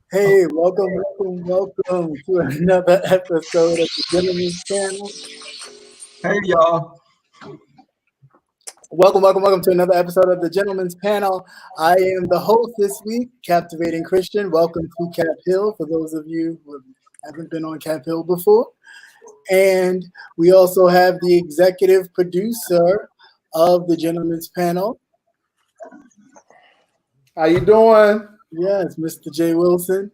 Hey, welcome to another episode of the Gentleman's Panel. Hey y'all. Welcome to another episode of the Gentleman's Panel. I am the host this week, Captivating Christian. Welcome to Cap Hill for those of you who haven't been on Cap Hill before. And we also have the executive producer of the Gentleman's Panel. How you doing? Yes, Mr. J. Wilson.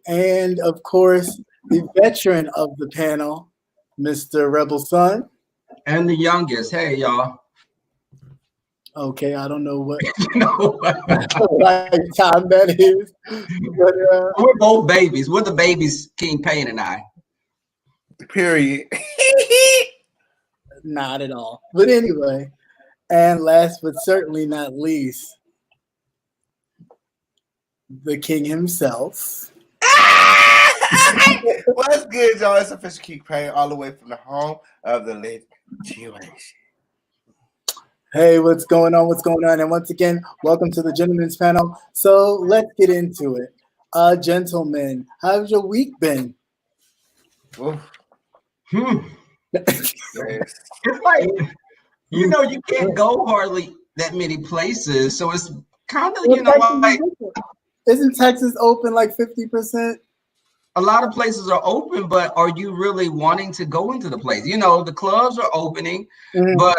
And of course, the veteran of the panel, Mr. Rebel Son. And the youngest. Hey y'all. Okay, I don't know what What? time that is. But, We're both babies. We're the babies, King Payne and I. Period. not at all. But anyway, and last but certainly not least, the king himself. What's good, y'all? It's official Keep Payne all the way from the home of the lit situation. Hey, what's going on? And once again, welcome to the Gentleman's Panel. So let's get into it. Gentlemen, how's your week been? It's like, you can't go hardly that many places. So it's kind of, like isn't Texas open like 50%? a lot of places are open, but are you really wanting to go into the place? The clubs are opening, but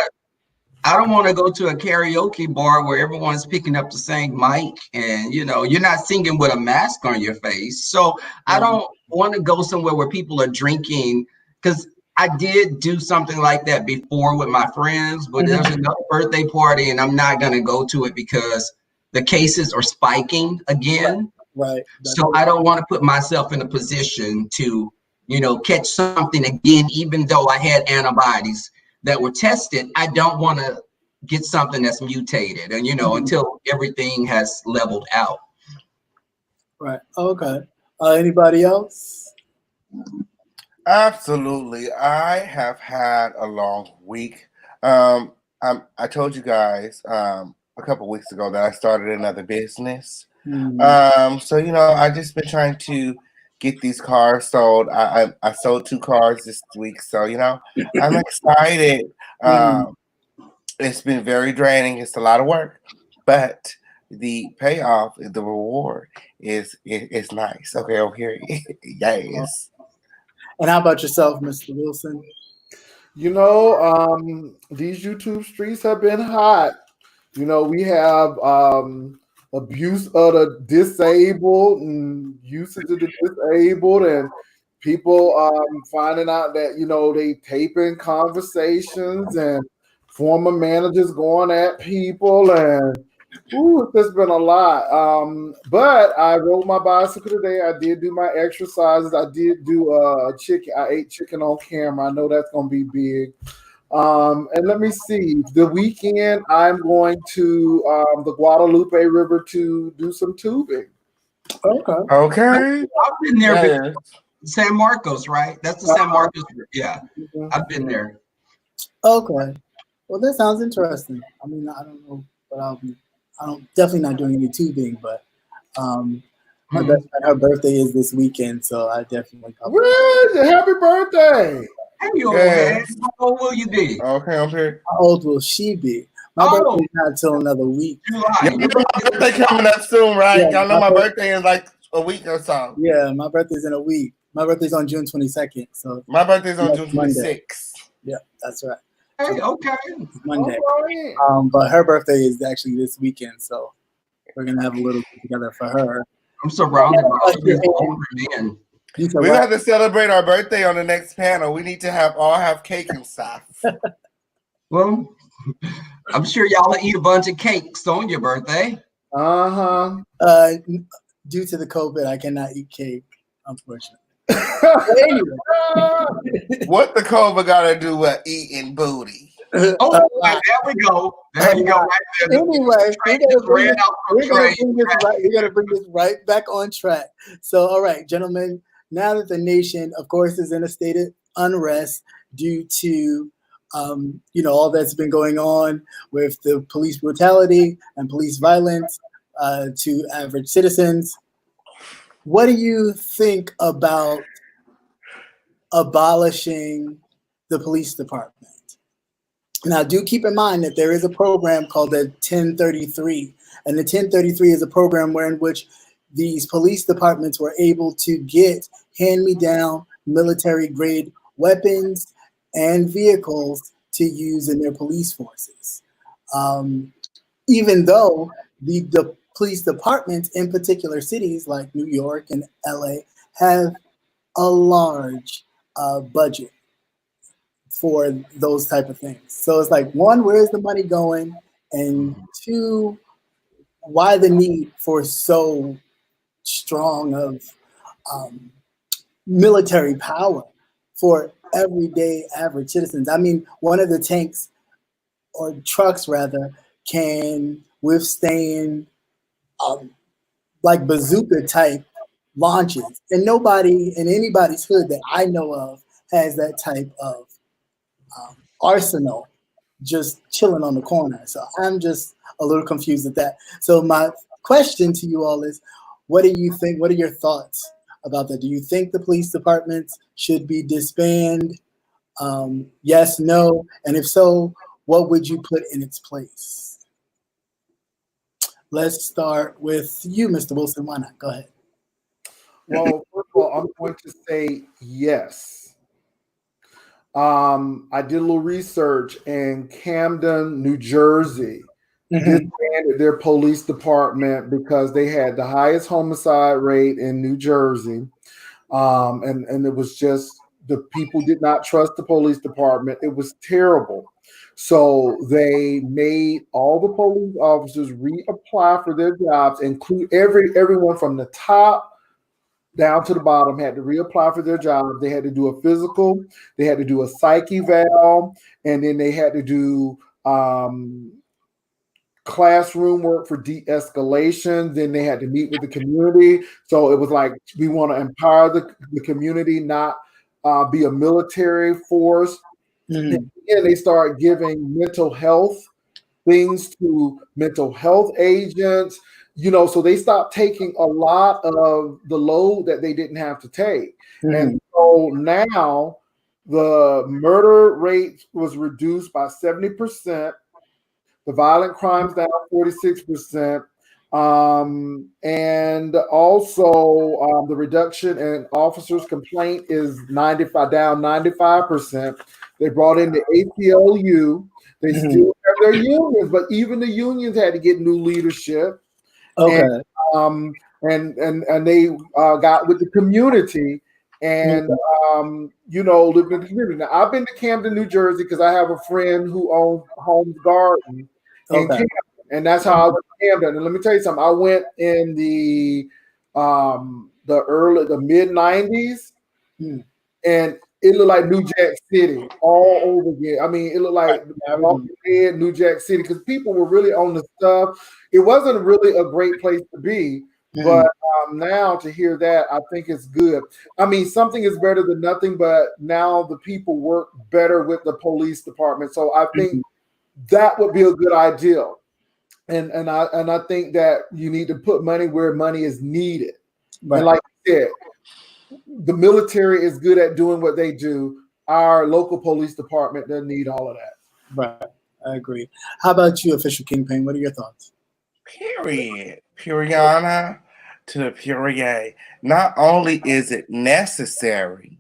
I don't want to go to a karaoke bar where everyone's picking up the same mic and, you're not singing with a mask on your face. So I don't want to go somewhere where people are drinking, because I did do something like that before with my friends, but there's another birthday party and I'm not going to go to it because the cases are spiking again. Right. So I don't want to put myself in a position to, catch something again, even though I had antibodies that were tested. I don't want to get something that's mutated and, until everything has leveled out. Right. Okay. Anybody else? Absolutely. I have had a long week. I told you guys a couple weeks ago that I started another business. So I just been trying to get these cars sold. I sold 2 cars this week, so I'm excited. It's been very draining. It's a lot of work, but the payoff, the reward is nice. Okay, over here, yes. And how about yourself, Mr. Wilson? These YouTube streets have been hot. We have abuse of the disabled and usage of the disabled, and people finding out that they taping conversations and former managers going at people, and it's been a lot. But I rode my bicycle today. I did do my exercises. I did do chicken. I ate chicken on camera. I know that's gonna be big. And let me see. The weekend, I'm going to the Guadalupe River to do some tubing. Okay. I've been there. Yeah. San Marcos, right? That's the San Marcos. Yeah, I've been there. Okay. Well, that sounds interesting. I mean, I don't know, but I'm definitely not doing any tubing, but my best friend, her birthday is this weekend, so I definitely. Happy birthday! Hey, old man. How old will you be? Okay, I'm here. How old will she be? My birthday's not until another week. Y'all know my birthday coming up soon, right? Yeah, y'all know my birthday is like a week or so. Yeah, my birthday's in a week. My birthday's on June 22nd. So my birthday's on June 26th. Yeah, that's right. Hey, okay. It's Monday. But her birthday is actually this weekend, so we're gonna have a little get together for her. I'm surrounded by all these older men. We have to celebrate our birthday on the next panel. We need to have cake and stuff. Well, I'm sure y'all will eat a bunch of cakes on your birthday. Due to the COVID, I cannot eat cake, unfortunately. What the COVID got to do with eating booty? There we go. There you go. Right there. Anyway, we're gonna bring this right back on track. So, all right, gentlemen. Now that the nation, of course, is in a state of unrest due to, all that's been going on with the police brutality and police violence to average citizens, what do you think about abolishing the police department? Now, do keep in mind that there is a program called the 1033, and the 1033 is a program in which these police departments were able to get hand-me-down military-grade weapons and vehicles to use in their police forces. Even though the police departments in particular cities like New York and LA have a large budget for those type of things. So it's like, one, where's the money going? And two, why the need for so strong of military power for everyday average citizens? I mean, one of the tanks or trucks rather can withstand like bazooka type launches, and nobody in anybody's hood that I know of has that type of arsenal just chilling on the corner. So I'm just a little confused at that. So my question to you all is, what do you think? What are your thoughts about that? Do you think the police departments should be disbanded? Yes, no, and if so, what would you put in its place? Let's start with you, Mr. Wilson. Why not? Go ahead. Well, first of all, I'm going to say yes. I did a little research, and Camden, New Jersey, disbanded their police department because they had the highest homicide rate in New Jersey. And it was just, the people did not trust the police department. It was terrible. So they made all the police officers reapply for their jobs, include everyone from the top down to the bottom had to reapply for their jobs. They had to do a physical, they had to do a psych eval, and then they had to do classroom work for de-escalation. Then they had to meet with the community. So it was like, we want to empower the community, not be a military force. And they start giving mental health things to mental health agents. So they stopped taking a lot of the load that they didn't have to take. And so now the murder rate was reduced by 70%, the violent crimes down 46%, and also the reduction in officers' complaint is down 95%. They brought in the ACLU. They still have their unions, but even the unions had to get new leadership. Okay. And they got with the community and lived in the community. Now, I've been to Camden, New Jersey, because I have a friend who owns Homes Garden in Camden, and that's how I went to Camden. And let me tell you something. I went in the mid '90s, and it looked like New Jack City all over again. I mean, it looked like New Jack City, because people were really on the stuff. It wasn't really a great place to be, but now to hear that, I think it's good. I mean, something is better than nothing, but now the people work better with the police department. So I think that would be a good idea. And I think that you need to put money where money is needed. Right. And like you said, the military is good at doing what they do. Our local police department doesn't need all of that. Right. I agree. How about you, Official Kingpin? What are your thoughts? Period. Puriana to the Purier. Not only is it necessary,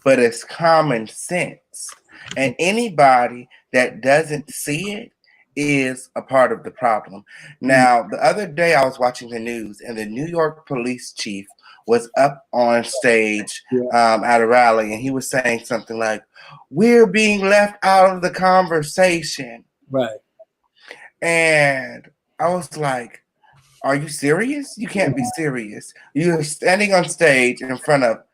but it's common sense. And anybody that doesn't see it is a part of the problem. Now, the other day I was watching the news, and the New York police chief was up on stage at a rally, and he was saying something like, "We're being left out of the conversation." Right. And I was like, are you serious? You can't be serious. You're standing on stage in front of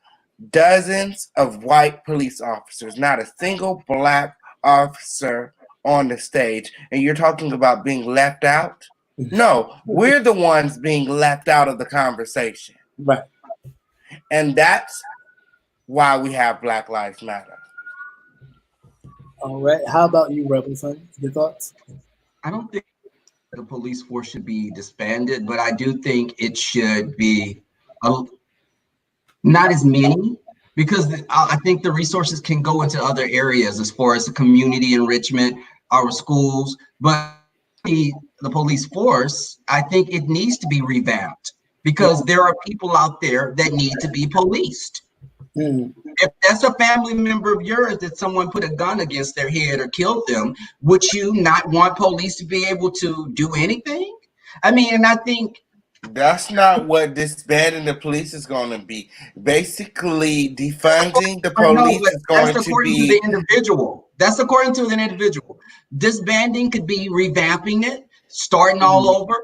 dozens of white police officers, not a single black officer on the stage, and you're talking about being left out? No, we're the ones being left out of the conversation. Right. And that's why we have Black Lives Matter. All right. How about you, Rebel Son? Your thoughts? I don't think the police force should be disbanded, but I do think it should be Not as many, because I think the resources can go into other areas as far as the community enrichment, our schools, but the police force, I think it needs to be revamped because there are people out there that need to be policed. If that's a family member of yours that someone put a gun against their head or killed them, would you not want police to be able to do anything? I mean, and I think that's not what disbanding the police is going to be. Basically, defunding the police is going to be. The individual. That's according to the individual. Disbanding could be revamping it, starting all over,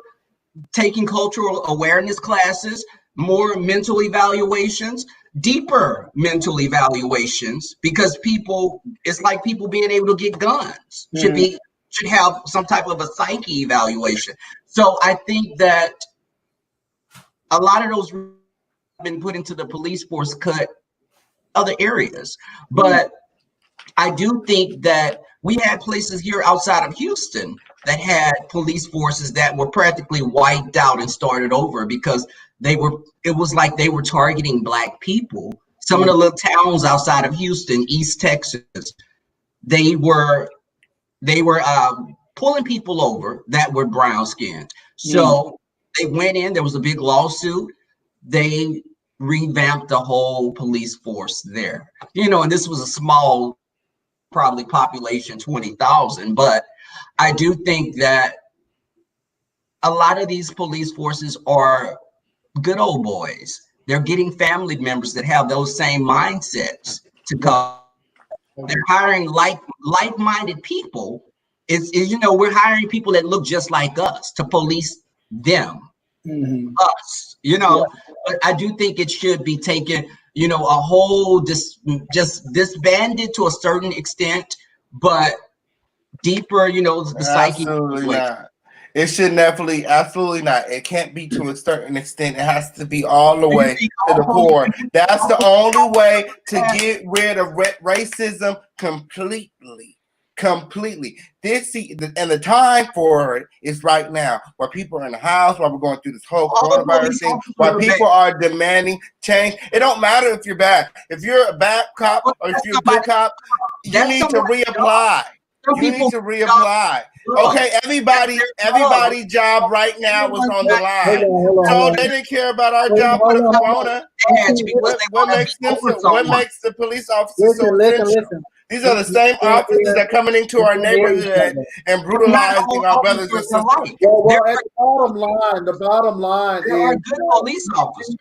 taking cultural awareness classes, more mental evaluations, deeper mental evaluations, because people, it's like people being able to get guns should have some type of a psyche evaluation. So I think that a lot of those have been put into the police force cut other areas. But I do think that we had places here outside of Houston that had police forces that were practically wiped out and started over because it was like they were targeting Black people. Some of the little towns outside of Houston, East Texas, they were pulling people over that were brown skinned. So they went in, there was a big lawsuit. They revamped the whole police force there. And this was a small, probably population, 20,000. But I do think that a lot of these police forces are good old boys. They're getting family members that have those same mindsets to come. They're hiring like-minded people. We're hiring people that look just like us to police them, us. But I do think it should be taken, a whole just disbanded to a certain extent, but deeper, the psyche. Absolutely not. It should definitely, absolutely not. It can't be to a certain extent. It has to be all the way to the core. That's the only way to get rid of racism completely. Completely. And the time for it is right now, where people are in the house, while we're going through this whole coronavirus thing, while people are demanding change. It don't matter if you're bad. If you're a bad cop or if you're a good cop, you need to reapply. You need to reapply. Okay, everybody's job right now was on the line. So they didn't care about our job for the corona. What makes the police officers so essential? These are the same officers that are coming into our neighborhood and brutalizing our brothers and sisters. Well, at the bottom line there are good police officers.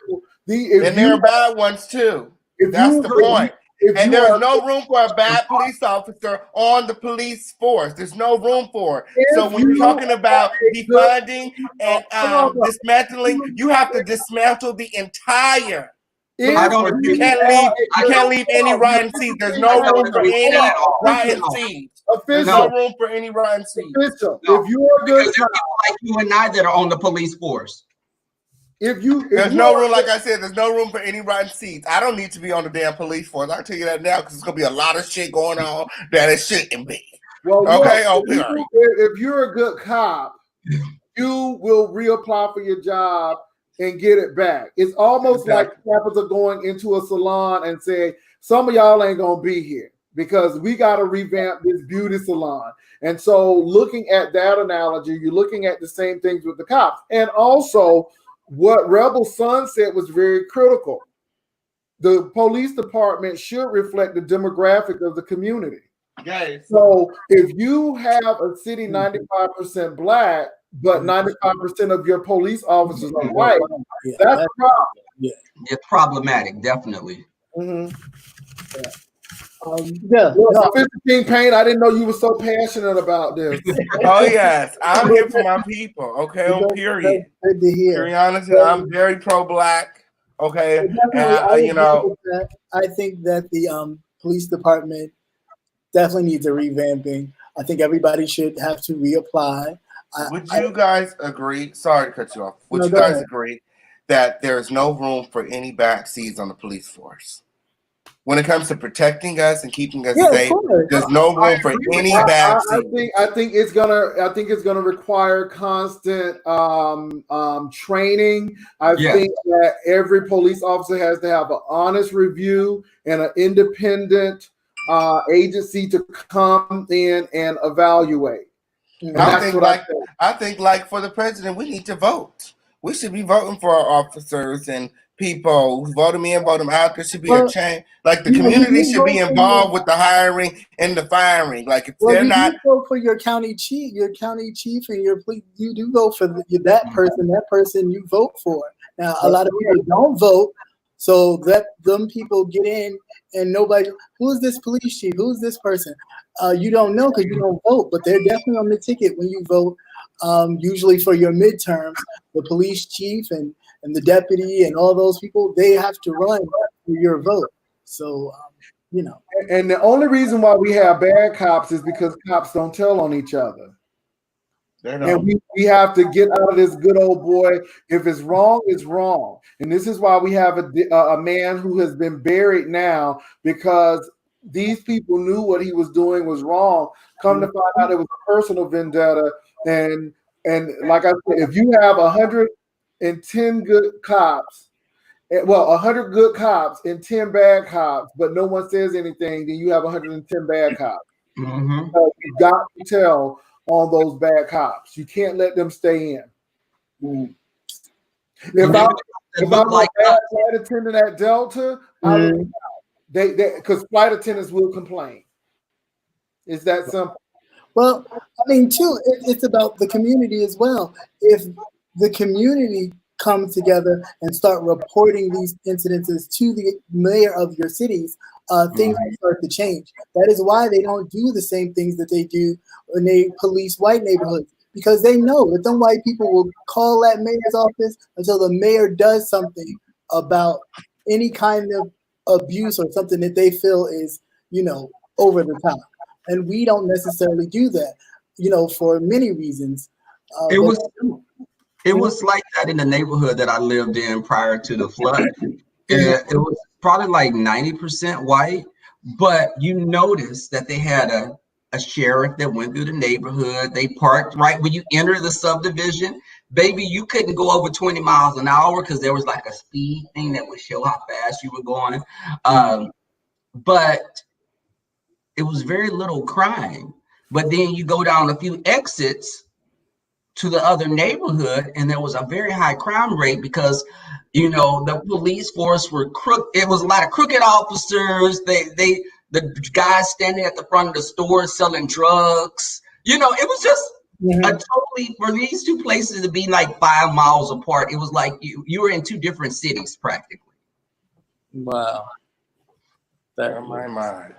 And there are bad ones too. That's the point. And there's no room for a bad police officer on the police force. There's no room for it. So when you're talking about defunding and dismantling, you have to dismantle the entire. You can't leave any rotten seats. There's no room for any rotten seats. There's no room for any rotten seats. If you are good, people like you and I that are on the police force. There's no room, like I said, there's no room for any rotten seats. I don't need to be on the damn police force. I'll tell you that now because there's gonna be a lot of shit going on that it shouldn't be. Well, okay, if you're a good cop, you will reapply for your job and get it back. It's almost like cops are going into a salon and saying, some of y'all ain't gonna be here because we got to revamp this beauty salon. And so looking at that analogy, you're looking at the same things with the cops. And also what Rebel Son said was very critical. The police department should reflect the demographic of the community. Okay. So if you have a city 95% Black, but 95% of your police officers are white, that's a problem. Yeah. It's problematic, definitely. King Payne, I didn't know you were so passionate about this. Oh yes, I'm here for my people. Okay, period. Good to hear. To be honest, I'm very pro-Black. Okay, and, I think that the police department definitely needs a revamping. I think everybody should have to reapply. Would you guys agree? Sorry to cut you off. Would you guys agree that there's no room for any back seats on the police force? when it comes to protecting us and keeping us safe, there's no room for any backseat. I think it's gonna require constant training. I think that every police officer has to have an honest review and an independent agency to come in and evaluate. And I think like for the president, we need to vote. We should be voting for our officers and people who vote them in, vote them out. There should be a change. Like the community should be involved with the hiring and the firing. Like if they're not, you vote for your county chief, and your police. You do vote for that person. That person you vote for. Now a lot of people don't vote, so that them people get in and nobody. Who's this police chief? Who's this person? You don't know because you don't vote, but they're definitely on the ticket when you vote. Usually for your midterms, the police chief and the deputy and all those people, they have to run for your vote. So, And the only reason why we have bad cops is because cops don't tell on each other. And we have to get out of this good old boy. If it's wrong, it's wrong. And this is why we have a man who has been buried now, because these people knew what he was doing was wrong. Come to find out it was a personal vendetta. And like I said, if you have 110 good cops, 100 good cops and 10 bad cops, but no one says anything, then you have 110 bad cops. So you got to tell on those bad cops. You can't let them stay in. If I'm a bad flight attendant at Delta, because flight attendants will complain. It's that simple. Well, I mean, too, it's about the community as well. If the community come together and start reporting these incidences to the mayor of your cities, things will start to change. That is why they don't do the same things that they do when they police white neighborhoods, because they know that them white people will call that mayor's office until the mayor does something about any kind of abuse or something that they feel is, over the top. And we don't necessarily do that, for many reasons. It was like that in the neighborhood that I lived in prior to the flood. It was probably like 90% white, but you notice that they had a sheriff that went through the neighborhood. They parked right when you enter the subdivision. Baby, you couldn't go over 20 miles an hour because there was like a speed thing that would show how fast you were going. But it was very little crime. But then you go down a few exits to the other neighborhood, and there was a very high crime rate because, the police force were crooked. It was a lot of crooked officers. The guys standing at the front of the store selling drugs. It was just a totally, for these two places to be like 5 miles apart, it was like you were in two different cities practically. Wow. My.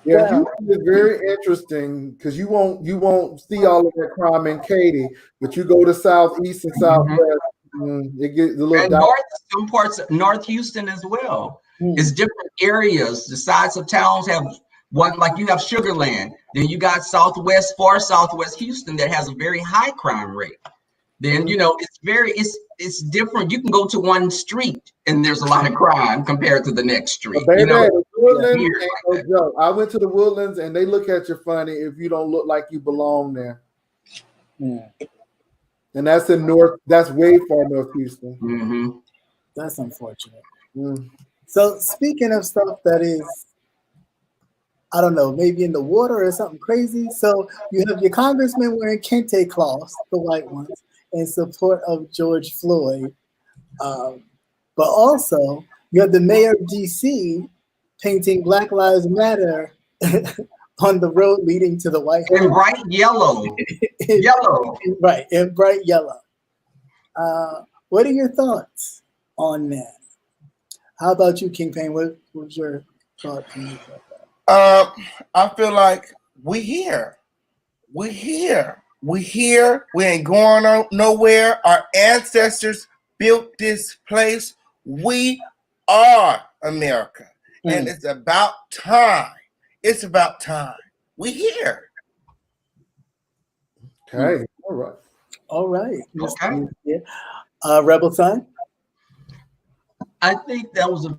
Yeah, Houston is very interesting because you won't see all of that crime in Katy, but you go to southeast and southwest, it gets a little some parts of North Houston as well. It's different areas. The sides of towns have one, like you have Sugar Land, then you got far southwest Houston that has a very high crime rate. Then it's different. You can go to one street and there's a lot of crime compared to the next street. Baby, Woodlands ain't no joke. I went to the Woodlands and they look at you funny if you don't look like you belong there. And that's that's way far north Houston. That's unfortunate. So speaking of stuff that is, I don't know, maybe in the water or something crazy. So you have your congressman wearing kente cloths, the white ones, in support of George Floyd. But also you have the mayor of DC painting Black Lives Matter on the road leading to the White House. In bright yellow. Right, in bright yellow. What are your thoughts on that? How about you, King Payne? What was your thought on that? I feel like we here. We ain't going nowhere. Our ancestors built this place. We are America. And it's about time. We here. Okay. All right. Okay. Rebel Son? I think that was a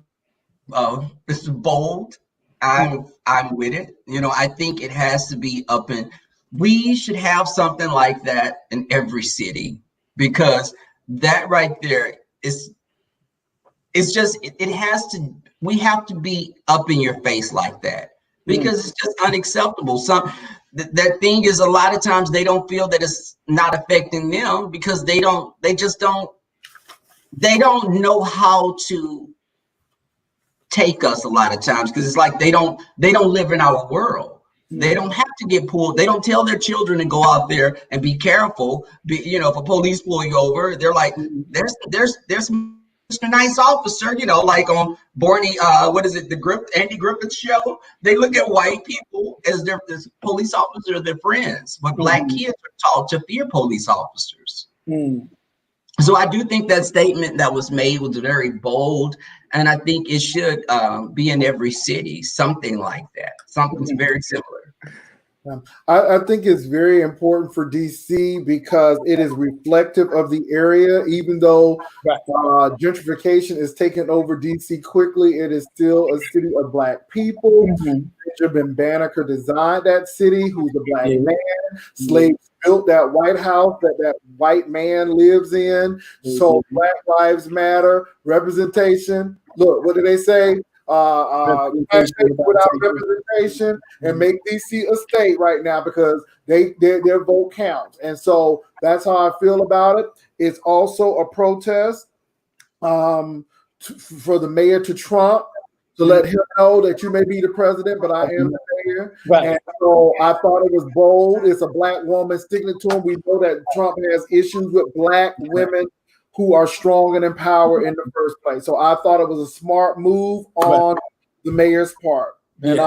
it's bold. I'm with it. You know, I think it has to be up in. We should have something like that in every city because that right there is. It's just it has to. We have to be up in your face like that because it's just unacceptable. That thing is a lot of times they don't feel that it's not affecting them because they don't. They just don't. They don't know how to take us a lot of times because it's like they don't live in our world. They don't have to get pulled. They don't tell their children to go out there and be careful. You know, if a police pull you over, they're like, there's Mr. Nice Officer, you know, like on Barney, what is it, Andy Griffith show? They look at white people as their police officers, their friends, but black kids are taught to fear police officers. So I do think that statement that was made was very bold, and I think it should be in every city, something like that, something very similar. I think it's very important for DC because it is reflective of the area. Even though gentrification is taking over DC quickly, it is still a city of black people. Benjamin Banneker designed that city, who's a black man. Slaves built that White House that white man lives in. So Black Lives Matter, representation. Look, what do they say? Without representation, and make DC a state right now because their vote counts, and so that's how I feel about it. It's also a protest for the mayor to Trump to let him know that you may be the president, but I am the mayor. And so I thought it was bold. It's a black woman sticking to him. We know that Trump has issues with black women who are strong and empowered in the first place. So I thought it was a smart move on the mayor's part. And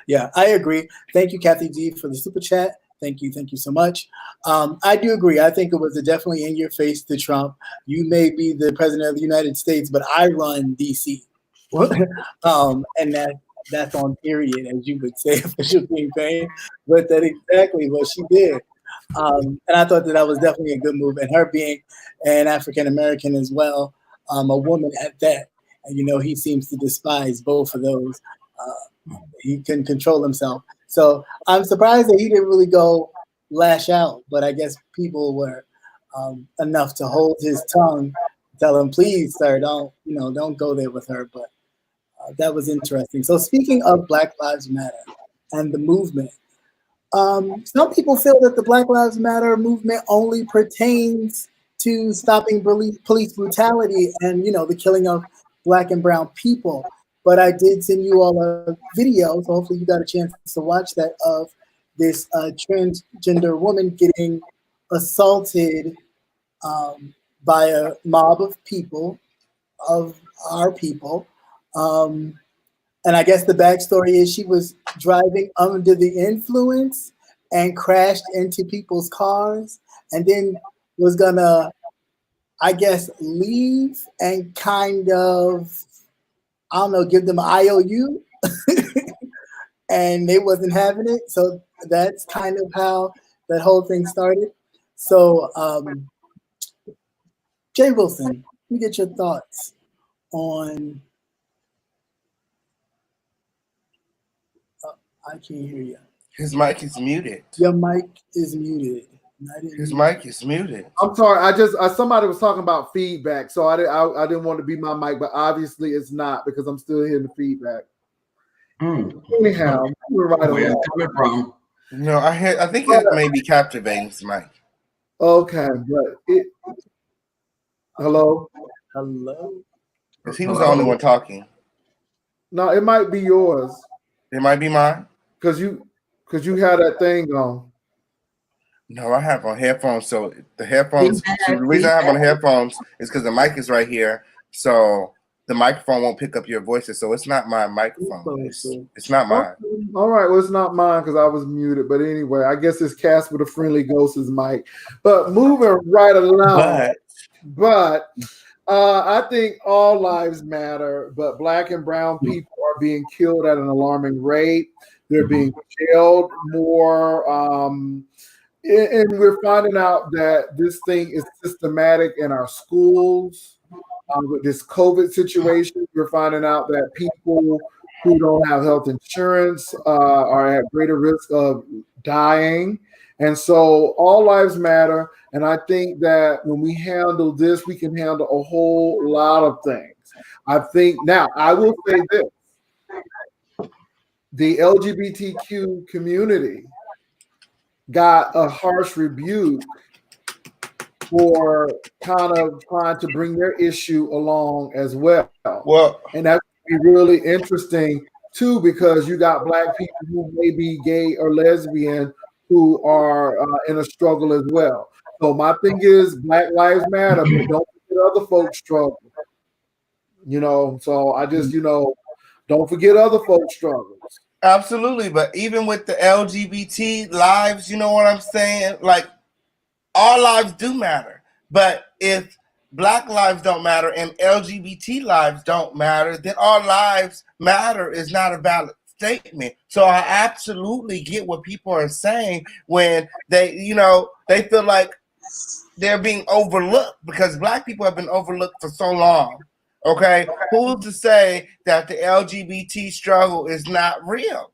yeah, I agree. Thank you, Kathy D, for the super chat. Thank you so much. I do agree. I think it was definitely in your face to Trump. You may be the president of the United States, but I run DC. And that's on period, as you would say, official campaign. But that's exactly what she did. And I thought that was definitely a good move. And her being an African American as well, a woman at that. And, you know, he seems to despise both of those. He can control himself. So I'm surprised that he didn't really go lash out. But I guess people were enough to hold his tongue, tell him, please, sir, don't go there with her. But that was interesting. So speaking of Black Lives Matter and the movement, some people feel that the Black Lives Matter movement only pertains to stopping police brutality and, you know, the killing of Black and brown people. But I did send you all a video, so hopefully you got a chance to watch that, of this transgender woman getting assaulted by a mob of people, of our people. And I guess the backstory is she was driving under the influence and crashed into people's cars and then was gonna, I guess, leave and kind of, I don't know, give them an IOU. And they wasn't having it. So that's kind of how that whole thing started. So Jay Wilson, let me get your thoughts on, I can't hear you. His mic is muted. Your mic is muted. His mic is muted. I'm sorry. Somebody was talking about feedback, so I didn't want to be my mic, but obviously it's not because I'm still hearing the feedback. Anyhow, we're right along. No, I think it may be captivating his mic. Okay, but hello. He was the only one talking. No, it might be yours. It might be mine. Cause you had that thing on. No, I have on headphones. So the headphones. So the reason I have on headphones is because the mic is right here. So the microphone won't pick up your voices. So it's not my microphone. It's not mine. All right. Well, it's not mine because I was muted. But anyway, I guess it's Casper the Friendly Ghost's mic. But moving right along. But I think all lives matter. But Black and brown people are being killed at an alarming rate. They're being jailed more. And we're finding out that this thing is systematic in our schools. With this COVID situation, we're finding out that people who don't have health insurance are at greater risk of dying. And so all lives matter. And I think that when we handle this, we can handle a whole lot of things. I think now I will say this. The LGBTQ community got a harsh rebuke for kind of trying to bring their issue along as well. And that's really interesting too, because you got Black people who may be gay or lesbian who are in a struggle as well. So my thing is Black Lives Matter, but don't forget other folks' struggle. So I just, don't forget other folks' struggles. Absolutely. But even with the LGBT lives, you know what I'm saying? Like, all lives do matter. But if Black lives don't matter and LGBT lives don't matter, then all lives matter is not a valid statement. So I absolutely get what people are saying when they feel like they're being overlooked, because Black people have been overlooked for so long. Okay, who's to say that the LGBT struggle is not real?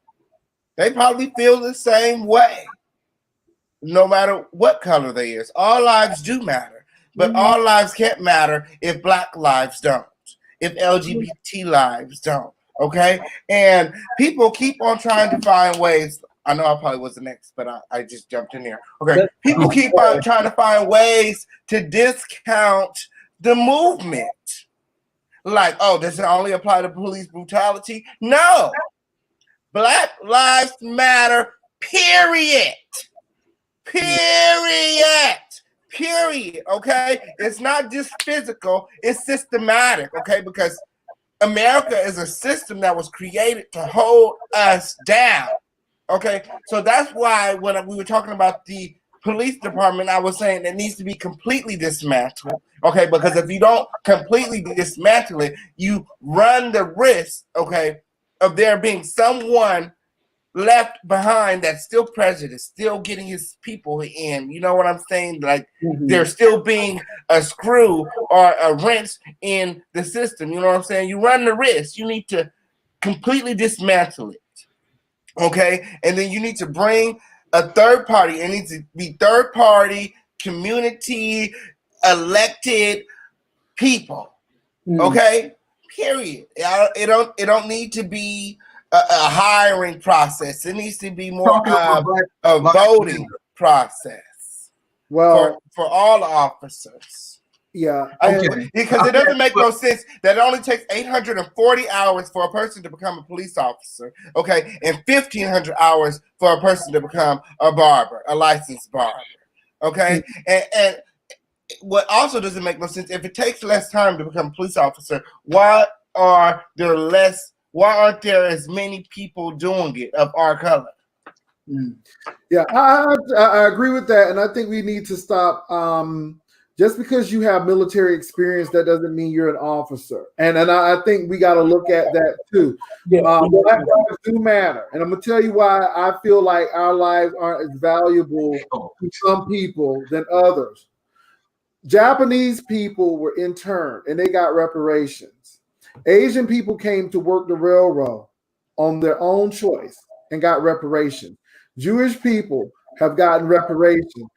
They probably feel the same way, no matter what color they is. All lives do matter, but all lives can't matter if Black lives don't, if LGBT lives don't. Okay, and people keep on trying to find ways. I know I probably was the next, but I just jumped in there. Okay, people keep on trying to find ways to discount the movement. Like, oh, does it only apply to police brutality? No. Black lives matter, period. Period. Okay? It's not just physical, it's systematic, okay? Because America is a system that was created to hold us down. Okay? So that's why when we were talking about the police department, I was saying it needs to be completely dismantled. Okay, because if you don't completely dismantle it, you run the risk, okay, of there being someone left behind that's still prejudiced, still getting his people in. You know what I'm saying? Like there's still being a screw or a wrench in the system. You know what I'm saying? You run the risk. You need to completely dismantle it. Okay, and then you need to bring a third party. It needs to be third party, community, elected people. Okay, period. It don't need to be a hiring process. It needs to be more a voting process. Well, for all officers. Yeah. Okay. Because it doesn't make no sense that it only takes 840 hours for a person to become a police officer, okay, and 1,500 hours for a person to become a barber, a licensed barber, okay? And what also doesn't make no sense, if it takes less time to become a police officer, why aren't there as many people doing it of our color? Yeah, I agree with that, and I think we need to stop. Just because you have military experience, that doesn't mean you're an officer. And I think we got to look at that too. Black lives do matter. And I'm going to tell you why I feel like our lives aren't as valuable to some people than others. Japanese people were interned and they got reparations. Asian people came to work the railroad on their own choice and got reparations. Jewish people have gotten reparations.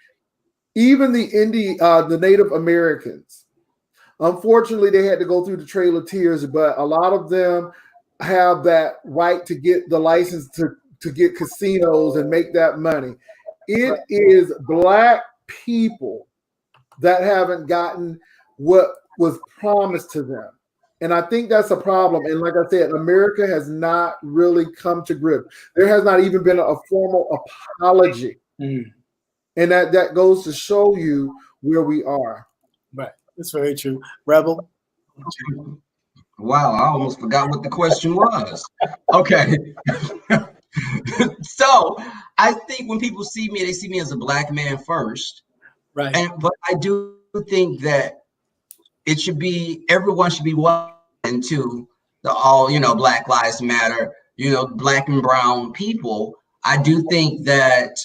Even the Native Americans, unfortunately, they had to go through the Trail of Tears, but a lot of them have that right to get the license to get casinos and make that money. It is Black people that haven't gotten what was promised to them. And I think that's a problem. And like I said, America has not really come to grips. There has not even been a formal apology. And that goes to show you where we are. Right. That's very true. Rebel? Wow, I almost forgot what the question was. Okay. So I think when people see me, they see me as a Black man first. Right. But I do think that everyone should be welcome to the all, Black Lives Matter, Black and brown people. I do think that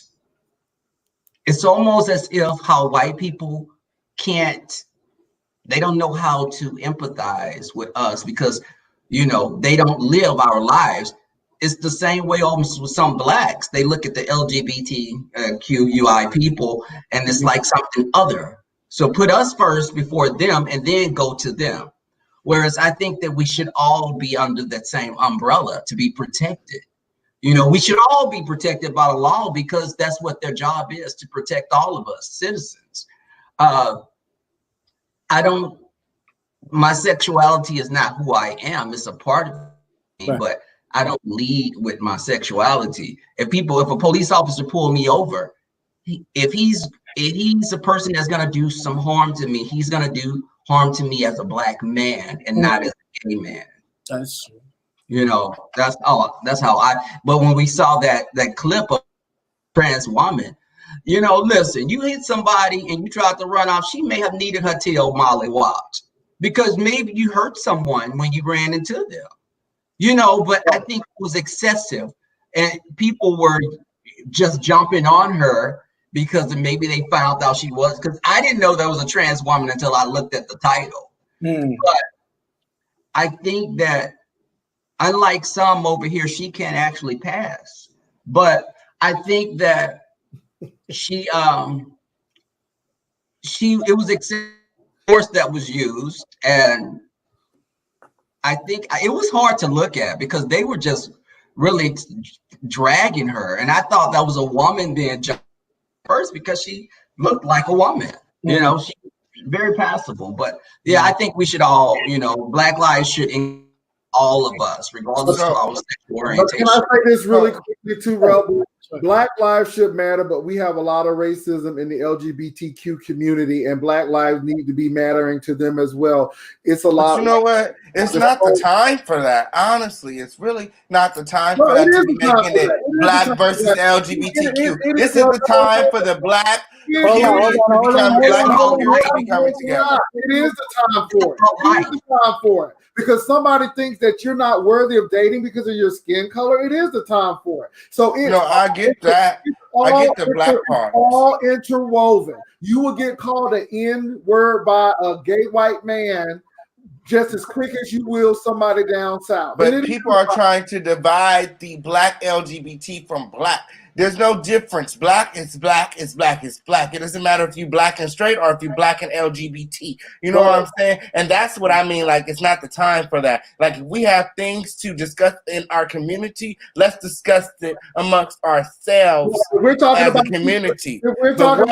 it's almost as if how white people can't They don't know how to empathize with us because, you know, they don't live our lives. It's the same way almost with some blacks. They look at the LGBTQI people and it's like something other. So put us first before them and then go to them. Whereas I think that we should all be under that same umbrella to be protected. You know, we should all be protected by the law because that's what their job is, to protect all of us citizens. I don't, my sexuality is not who I am. It's a part of me, right. But I don't lead with my sexuality. If a police officer pull me over, if he's a person that's going to do some harm to me, he's going to do harm to me as a black man and not as a gay man. That's true. You know, that's how but when we saw that clip of trans woman, you know, listen, you hit somebody and you tried to run off, she may have needed her tail mollywopped because maybe you hurt someone when you ran into them, you know, but I think it was excessive and people were just jumping on her because maybe they found out she was, because I didn't know there was a trans woman until I looked at the title. But I think that unlike some over here, she can't actually pass. But I think that it was excessive force that was used, and I think it was hard to look at because they were just really dragging her, and I thought that was a woman being judged first because she looked like a woman. You know, she was very passable. But yeah, I think we should all, you know, Black lives should include all of us, regardless of our sexual orientation. Can I say this really quickly too, Rob? Black lives should matter, but we have a lot of racism in the LGBTQ community, and Black lives need to be mattering to them as well. It's a lot. But you know what? It's not the time for that. Honestly, it's really not the time for that to be making it Black versus LGBTQ. This is the time for the Black community to be coming together. It is the time for it. It is the time for it. Because somebody thinks that you're not worthy of dating because of your skin color, it is the time for it. So it's I get that. I get the Black part. All interwoven. You will get called an N-word by a gay white man just as quick as you will somebody down south. But people are trying to divide the Black LGBT from Black. There's no difference. Black is black is black is black. It doesn't matter if you Black and straight or if you Black and LGBT. You know what I'm saying? And that's what I mean. Like, it's not the time for that. Like, if we have things to discuss in our community, let's discuss it amongst ourselves as a community. But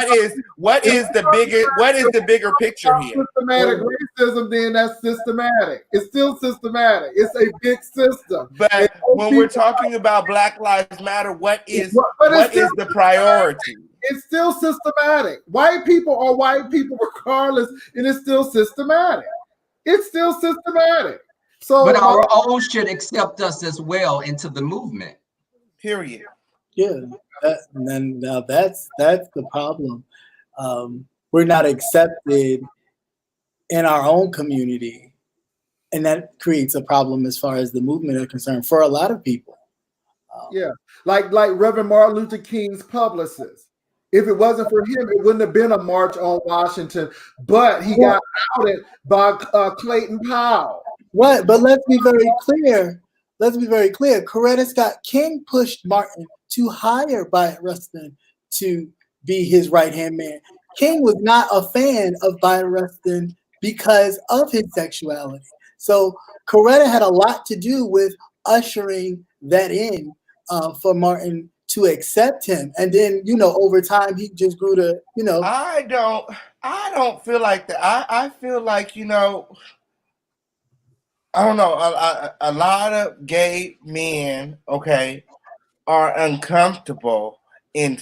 what is the bigger picture here? Systematic racism, then that's systematic. It's still systematic. It's a big system. But when we're talking about Black Lives Matter, what is the priority? It's still systematic. White people are white people regardless, and it's still systematic. It's still systematic. So, but our own should accept us as well into the movement. Period. Yeah, now that's the problem. We're not accepted in our own community, and that creates a problem as far as the movement are concerned for a lot of people. Yeah, like Reverend Martin Luther King's publicist. If it wasn't for him, it wouldn't have been a march on Washington. But he got outed by Clayton Powell. What? But let's be very clear. Coretta Scott King pushed Martin to hire Bayard Rustin to be his right-hand man. King was not a fan of Bayard Rustin because of his sexuality. So Coretta had a lot to do with ushering that in for Martin to accept him. And then, you know, over time he just grew to, you know. I don't feel like that. I feel like, you know, I don't know, a lot of gay men, okay, are uncomfortable in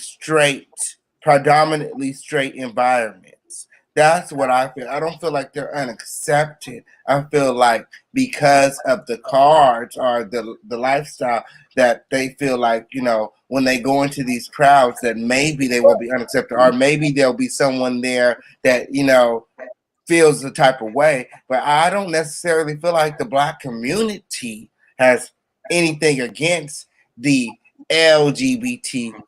predominantly straight environments. That's what I feel. I don't feel like they're unaccepted. I feel like because of the cards or the lifestyle that they feel like, you know, when they go into these crowds that maybe they will be unaccepted or maybe there'll be someone there that, you know, feels the type of way. But I don't necessarily feel like the Black community has anything against the LGBT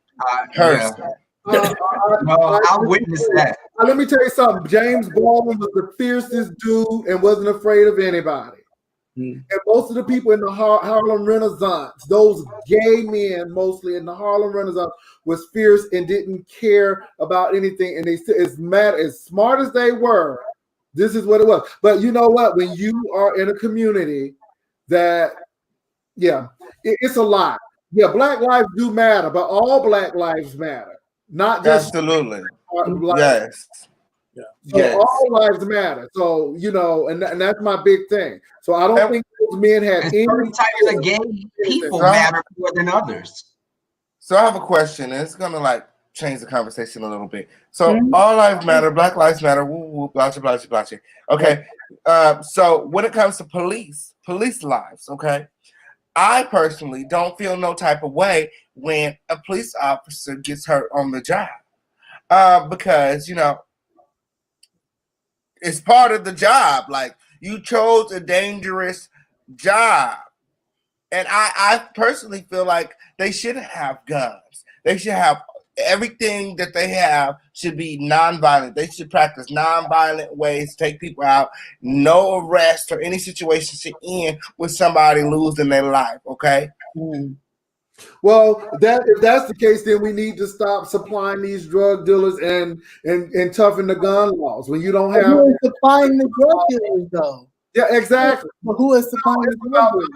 person. I witnessed that. Let me tell you something. James Baldwin was the fiercest dude and wasn't afraid of anybody. And most of the people in the Harlem Renaissance, those gay men mostly in the Harlem Renaissance, was fierce and didn't care about anything. And they said, as smart as they were, this is what it was. But you know what? When you are in a community that, it's a lot. Yeah, Black lives do matter, but all Black lives matter, not just absolutely. Yes. Yeah. So all lives matter. So, and that's my big thing. So I don't think those men had any certain types of gay people matter more than others. So I have a question, and it's gonna like change the conversation a little bit. So all lives matter, Black lives matter, woo woo, blah blah blah blah. Okay. So when it comes to police lives, okay, I personally don't feel no type of way when a police officer gets hurt on the job, because it's part of the job. Like, you chose a dangerous job. And I personally feel like they shouldn't have guns. They should have everything that they have should be nonviolent. They should practice nonviolent ways to take people out. No arrest or any situation should end with somebody losing their life, okay? Well, if that's the case, then we need to stop supplying these drug dealers and toughen the gun laws. When you don't have who is supplying the drug dealers, though? Yeah, exactly. But who is supplying the drug dealers?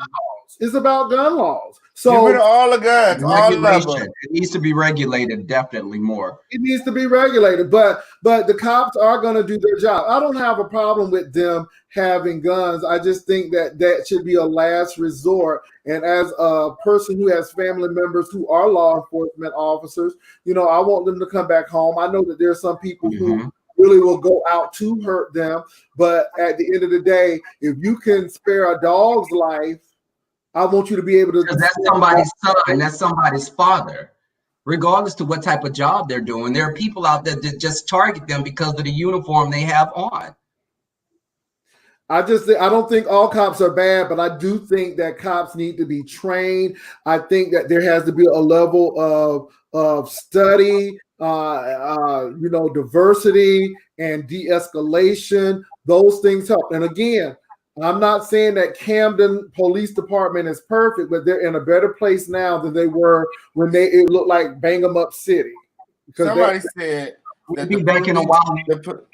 It's about gun laws. So get rid of all the guns, all of them. It needs to be regulated, definitely more. It needs to be regulated, but the cops are going to do their job. I don't have a problem with them having guns. I just think that should be a last resort. And as a person who has family members who are law enforcement officers, I want them to come back home. I know that there are some people who really will go out to hurt them, but at the end of the day, if you can spare a dog's life, I want you to be able to. Because that's somebody's son, that's somebody's father, regardless to what type of job they're doing. There are people out there that just target them because of the uniform they have on. I don't think all cops are bad, but I do think that cops need to be trained. I think that there has to be a level of study, diversity and de-escalation. Those things help. And again, I'm not saying that Camden Police Department is perfect, but they're in a better place now than they were when it looked like Bang 'em Up City. Somebody said that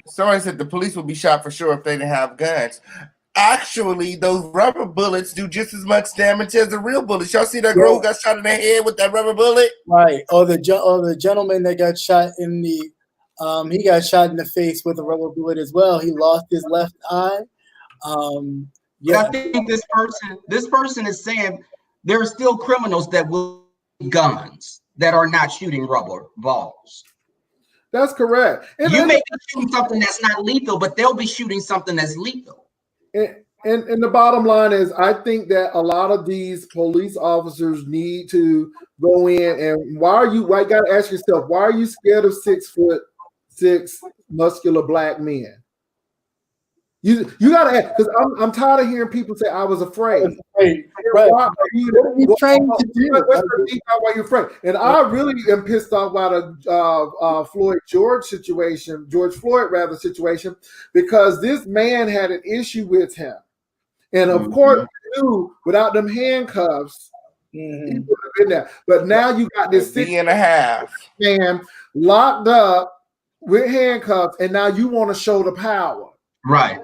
somebody said the police would be shot for sure if they didn't have guns. Actually, those rubber bullets do just as much damage as the real bullets. Y'all see that girl who got shot in the head with that rubber bullet? Right. Or the gentleman that got shot in the he got shot in the face with a rubber bullet as well. He lost his left eye. I think this person is saying there are still criminals that will guns that are not shooting rubber balls. That's correct. And you may be shooting something that's not lethal, but they'll be shooting something that's lethal. And the bottom line is, I think that a lot of these police officers need to go in and you got to ask yourself, why are you scared of 6'6" muscular Black men? You got to ask, because I'm tired of hearing people say, I was afraid. Right. What are you trying to do? What's the deep why you're afraid? And I really am pissed off by the George Floyd situation, because this man had an issue with him. And of course, without them handcuffs, he would have been there. But now you got this 6.5 man locked up with handcuffs, and now you want to show the power. Right.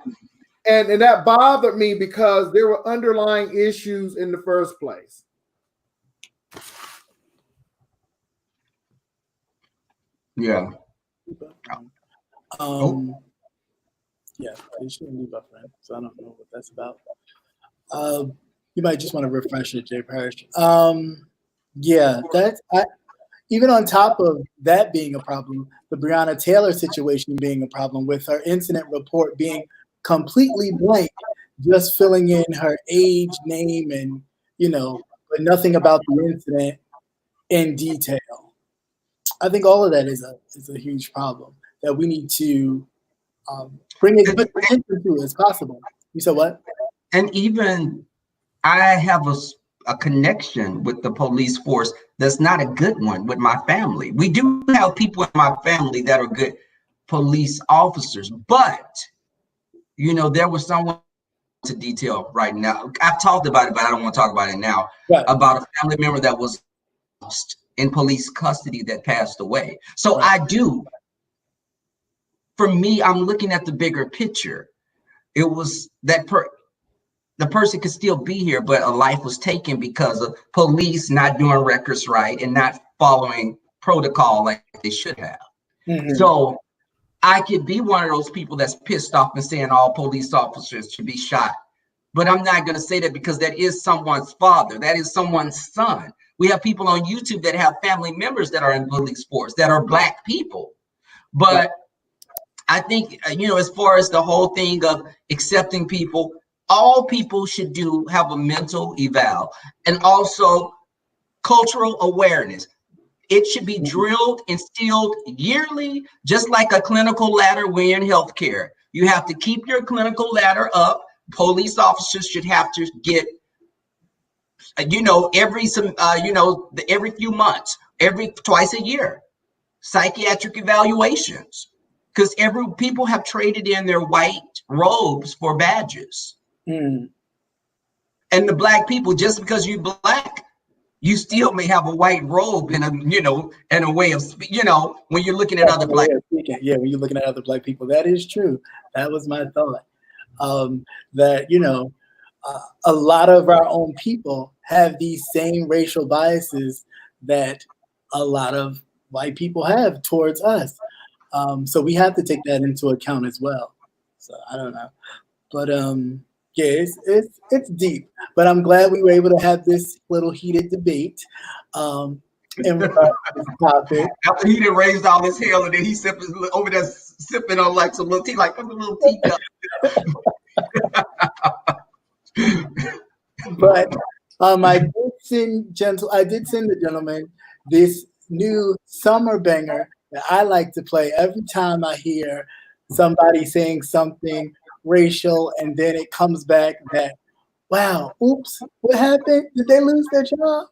And that bothered me because there were underlying issues in the first place. Yeah. Yeah, you shouldn't leave my friend, so I don't know what that's about. You might just want to refresh it, Jay Parrish. Even on top of that being a problem, the Breonna Taylor situation being a problem, with her incident report being completely blank, just filling in her age, name, and but nothing about the incident in detail. I think all of that is a huge problem that we need to bring as much attention to as possible. You said what? And even I have a connection with the police force that's not a good one with my family. We do have people in my family that are good police officers, but you know, there was someone to detail right now. I've talked about it, but I don't want to talk about it now. Right. About a family member that was lost in police custody that passed away. So Right. I do. For me, I'm looking at the bigger picture. It was that the person could still be here, but a life was taken because of police not doing records right and not following protocol like they should have. Mm-hmm. So I could be one of those people that's pissed off and saying all police officers should be shot. But I'm not going to say that because that is someone's father. That is someone's son. We have people on YouTube that have family members that are in police force, that are Black people. But I think, you know, as far as the whole thing of accepting people, all people should have a mental eval and also cultural awareness. It should be drilled, instilled yearly, just like a clinical ladder when in healthcare. You have to keep your clinical ladder up. Police officers should have to get, you know, every few months, twice a year, psychiatric evaluations, because people have traded in their white robes for badges. Mm. And the Black people, just because you're Black, you still may have a white robe and a way of, when you're looking at other Black people. Yeah, when you're looking at other Black people, that is true. That was my thought. That, you know, a lot of our own people have these same racial biases that a lot of white people have towards us. So we have to take that into account as well. So I don't know, but yeah, it's deep. But I'm glad we were able to have this little heated debate in regards to this topic. After he done raised all his hell, and then he over there sipping on like some little tea, like a little teacup. But I did send the gentleman this new summer banger that I like to play every time I hear somebody saying something racial, and then it comes back that, wow, oops, what happened? Did they lose their job?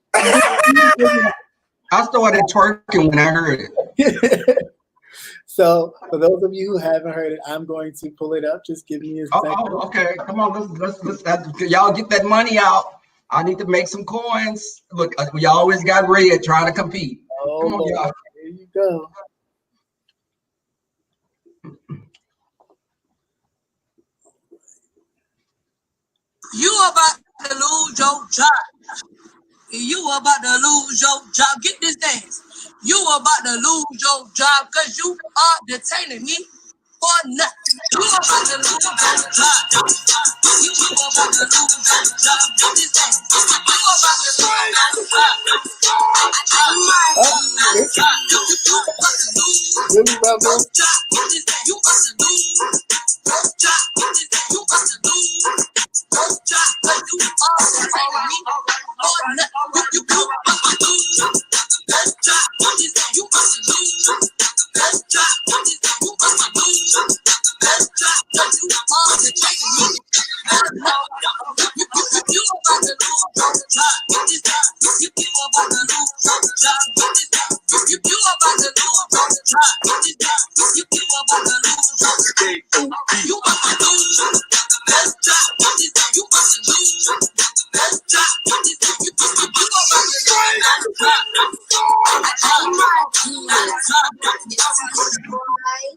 I started twerking when I heard it. So for those of you who haven't heard it, I'm going to pull it up. Just give me a second. Oh, okay. Come on, let's y'all get that money out. I need to make some coins. Look, we always got red trying to compete. Oh, come on, y'all. There you go. You about to lose your job. You about to lose your job. Get this dance. You about to lose your job because you are detaining me for nothing. You about to lose your job. You about to lose your job. Get this dance. You about to lose your job.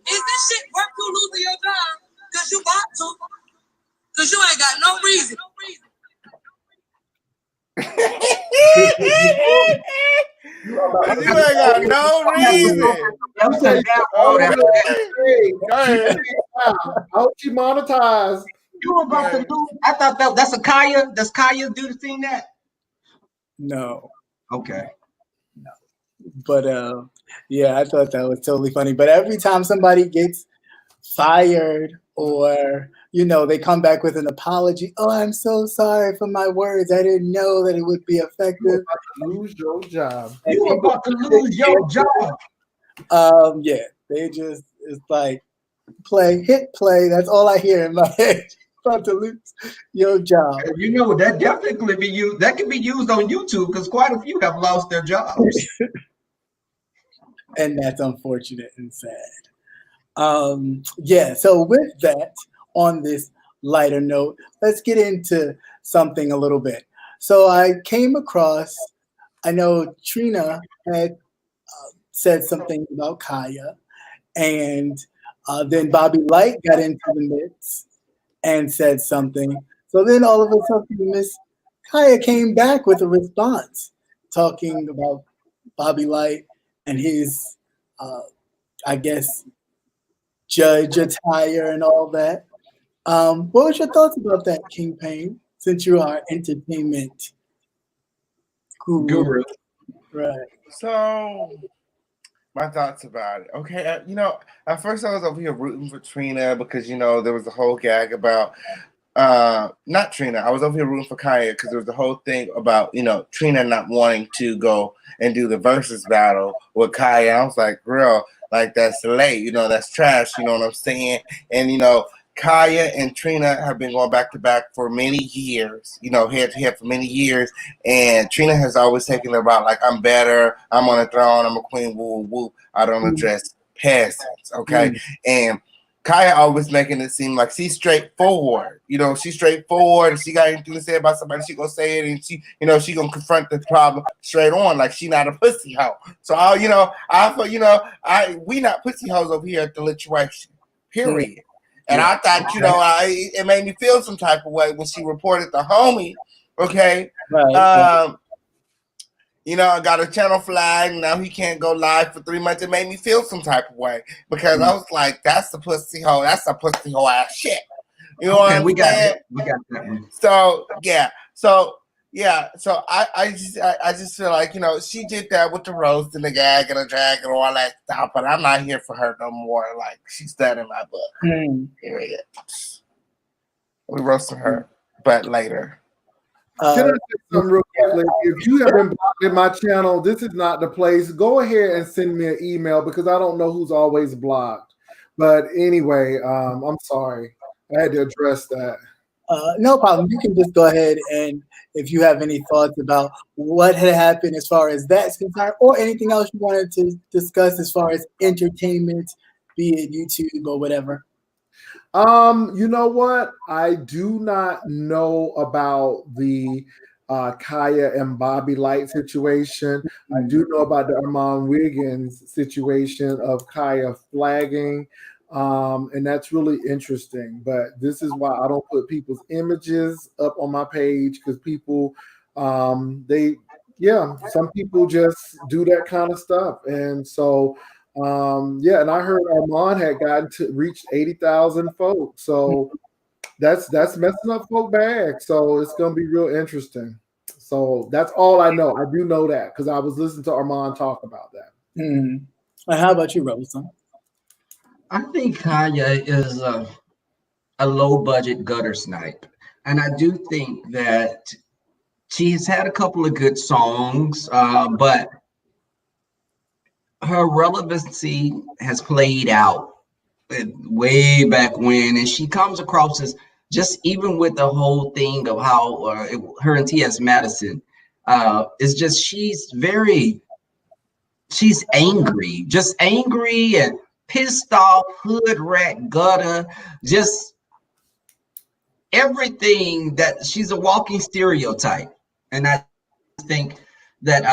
Is this shit worth you losing your job? Because you about to. Because you ain't got no reason. You ain't got no reason. How she monetize? You about to lose. I thought that's a Kaya. Does Kaya do the thing that? No. Okay. No. But yeah, I thought that was totally funny. But every time somebody gets fired or, you know, they come back with an apology. Oh, I'm so sorry for my words. I didn't know that it would be effective. Lose your job. You about to lose your job. Yeah, they just, it's like hit play. That's all I hear in my head. about to lose your job. You know, that definitely be used. That can be used on YouTube because quite a few have lost their jobs. And that's unfortunate and sad. Yeah, so with that, on this lighter note, let's get into something a little bit. So I came across, I know Trina had said something about Kaya, and then Bobby Light got into the mix and said something. So then all of a sudden, Miss Kaya came back with a response talking about Bobby Light and his, I guess, judge attire and all that. What was your thoughts about that, King Payne, since you are entertainment guru? Right. So, my thoughts about it. Okay, at first I was over here rooting for Trina because there was the whole gag about not Trina. I was over here rooting for Kaya because there was the whole thing about Trina not wanting to go and do the versus battle with Kaya. I was like, girl, like that's late. That's trash. You know what I'm saying? And Kaya and Trina have been going back to back for many years, head to head for many years. And Trina has always taken the route like, I'm better, I'm on the throne, I'm a queen, woo, woo. I don't address peasants, okay? And Kaya always making it seem like she's straightforward. She's straightforward. If she got anything to say about somebody, she gonna say it, and she gonna confront the problem straight on, like she not a pussy hoe. So we not pussy hoes over here at the lituation, period. And I thought, it made me feel some type of way when she reported the homie. Okay. Right. I got a channel flag. Now he can't go live for 3 months. It made me feel some type of way because I was like, that's the pussy hole. That's a pussy hole ass shit. You know what I'm saying? We got that one. So, yeah. So I just feel like, she did that with the roast and the gag and the drag and all that stuff, but I'm not here for her no more. Like, she's done in my book. Period. We roasted her, but later. Can I say something real quickly? If you have been blocked in my channel, this is not the place. Go ahead and send me an email because I don't know who's always blocked. But anyway, I'm sorry. I had to address that. No problem. You can just go ahead and if you have any thoughts about what had happened as far as that's concerned, or anything else you wanted to discuss as far as entertainment, be it YouTube or whatever. You know what? I do not know about the Kaya and Bobby Light situation. I do know about the Armand Wiggins situation of Kaya flagging. And that's really interesting. But this is why I don't put people's images up on my page because people, some people just do that kind of stuff. And so, and I heard Armand had gotten to reach 80,000 folks. So that's messing up folk bags. So it's going to be real interesting. So that's all I know. I do know that because I was listening to Armand talk about that. And how about you, Rosa? I think Kaya is a low-budget gutter snipe. And I do think that she's had a couple of good songs, but her relevancy has played out way back when. And she comes across as just even with the whole thing of how her and T.S. Madison, it's just she's angry, just angry and pissed off, hood rat, gutter, just everything that she's a walking stereotype. And I think that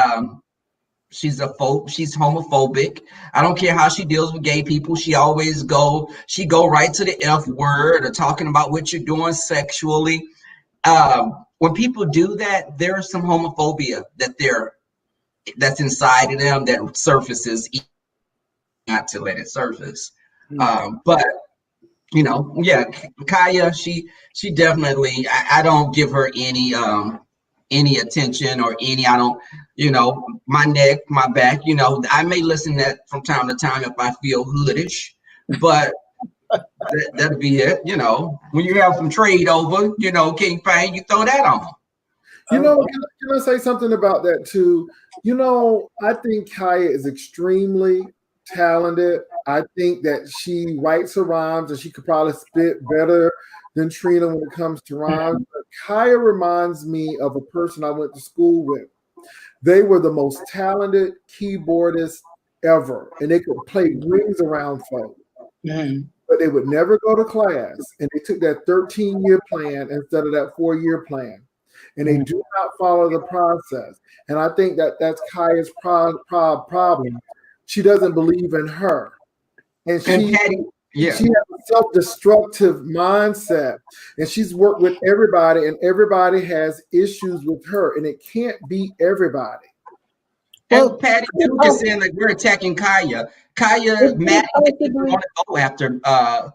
she's homophobic. I don't care how she deals with gay people. She go right to the F word or talking about what you're doing sexually. When people do that, there's some homophobia that's inside of them that surfaces, not to let it surface. But Kaya, she definitely, I don't give her any attention or I don't, my neck, my back, I may listen to that from time to time if I feel hoodish, but that'll be it. When you have some trade over, King Payne, you throw that on. Can I say something about that too? I think Kaya is extremely talented. I think that she writes her rhymes and she could probably spit better than Trina when it comes to rhymes. But Kaya reminds me of a person I went to school with. They were the most talented keyboardists ever, and they could play rings around folks. But they would never go to class, and they took that 13-year plan instead of that 4-year plan, and they do not follow the process. And I think that that's Kaya's problem. She doesn't believe in her, and she has a self-destructive mindset, and she's worked with everybody, and everybody has issues with her, and it can't be everybody. Well, Patty, you just saying like we're attacking Kaya. Maddie didn't want to go after.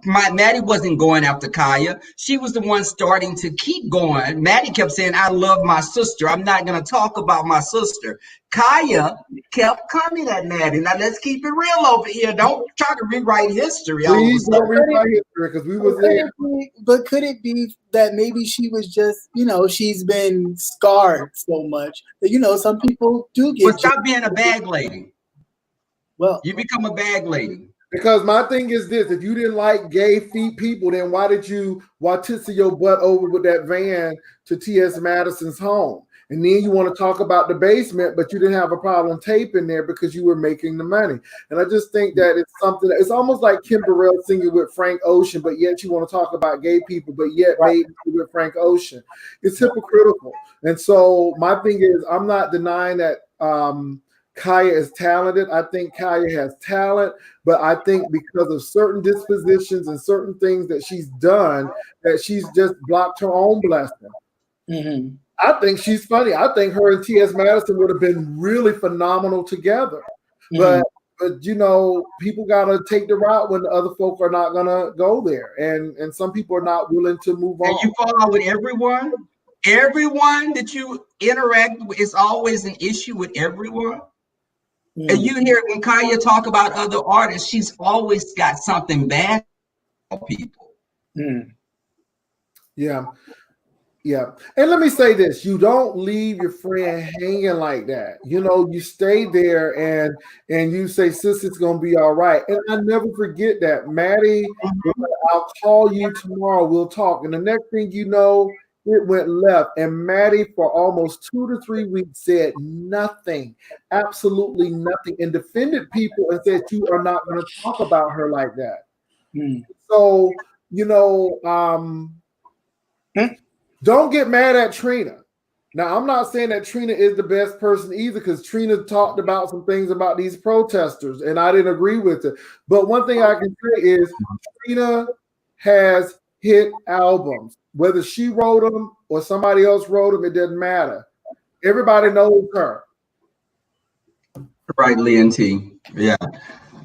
Maddie wasn't going after Kaya. She was the one starting to keep going. Maddie kept saying, "I love my sister. I'm not going to talk about my sister." Kaya kept coming at Maddie. Now let's keep it real over here. Don't try to rewrite history. Please don't rewrite history because we was there. But could it be that maybe she was just, she's been scarred so much that some people do get. Well, stop being a bag lady. Well, you become a bag lady. Because my thing is this: if you didn't like gay people, then why did you titsy your butt over with that van to T.S. Madison's home? And then you want to talk about the basement, but you didn't have a problem taping there because you were making the money. And I just think that it's something. It's almost like Kim Burrell singing with Frank Ocean, but yet you want to talk about gay people, but yet made with Frank Ocean. It's hypocritical. And so my thing is, I'm not denying that Kaya is talented. I think Kaya has talent, but I think because of certain dispositions and certain things that she's done, that she's just blocked her own blessing. I think she's funny. I think her and T.S. Madison would have been really phenomenal together. But people gotta take the route when the other folk are not gonna go there, and some people are not willing to move on. And you fall out with everyone. Everyone that you interact with is always an issue with everyone. And you hear when Kaya talk about other artists, she's always got something bad for people. Yeah. And let me say this: you don't leave your friend hanging like that. You stay there and you say, "Sis, it's gonna be all right." And I never forget that. Maddie, I'll call you tomorrow. We'll talk. And the next thing you know, it went left. And Maddie, for almost 2 to 3 weeks, said nothing, absolutely nothing, and defended people and said, "You are not going to talk about her like that." So, don't get mad at Trina. Now, I'm not saying that Trina is the best person either, because Trina talked about some things about these protesters, and I didn't agree with it. But one thing I can say is Trina has hit albums. Whether she wrote them or somebody else wrote them, it doesn't matter. Everybody knows her. Right, Leon T. Yeah.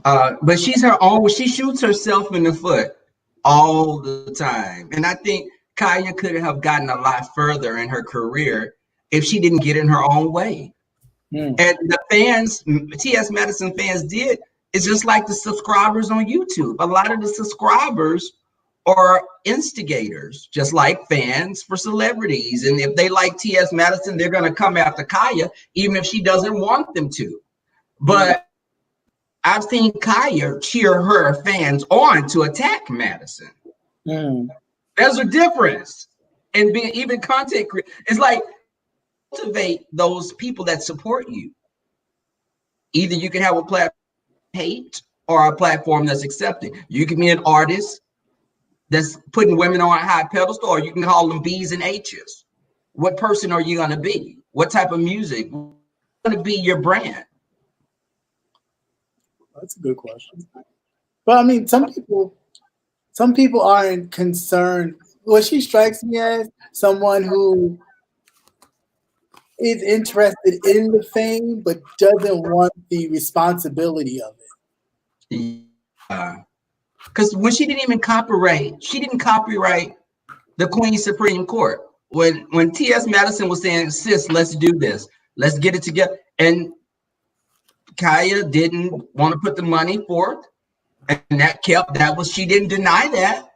But she's her own. She shoots herself in the foot all the time. And I think Kaya could have gotten a lot further in her career if she didn't get in her own way. And the fans, T.S. Madison fans did, it's just like the subscribers on YouTube. A lot of the subscribers are instigators, just like fans for celebrities. And if they like T.S. Madison, they're going to come after Kaya, even if she doesn't want them to. But I've seen Kaya cheer her fans on to attack Madison. There's a difference. And being even content creator, it's like cultivate those people that support you. Either you can have a platform hate or a platform that's accepting. You can be an artist that's putting women on a high pedestal, or you can call them B's and H's. What person are you going to be? What type of music? What's going to be your brand? That's a good question. But I mean, some people aren't concerned. Well, she strikes me as someone who is interested in the fame, but doesn't want the responsibility of it. Because when she didn't copyright the Queen's Supreme Court. When T.S. Madison was saying, "Sis, let's do this. Let's get it together." And Kaya didn't want to put the money forth. And she didn't deny that.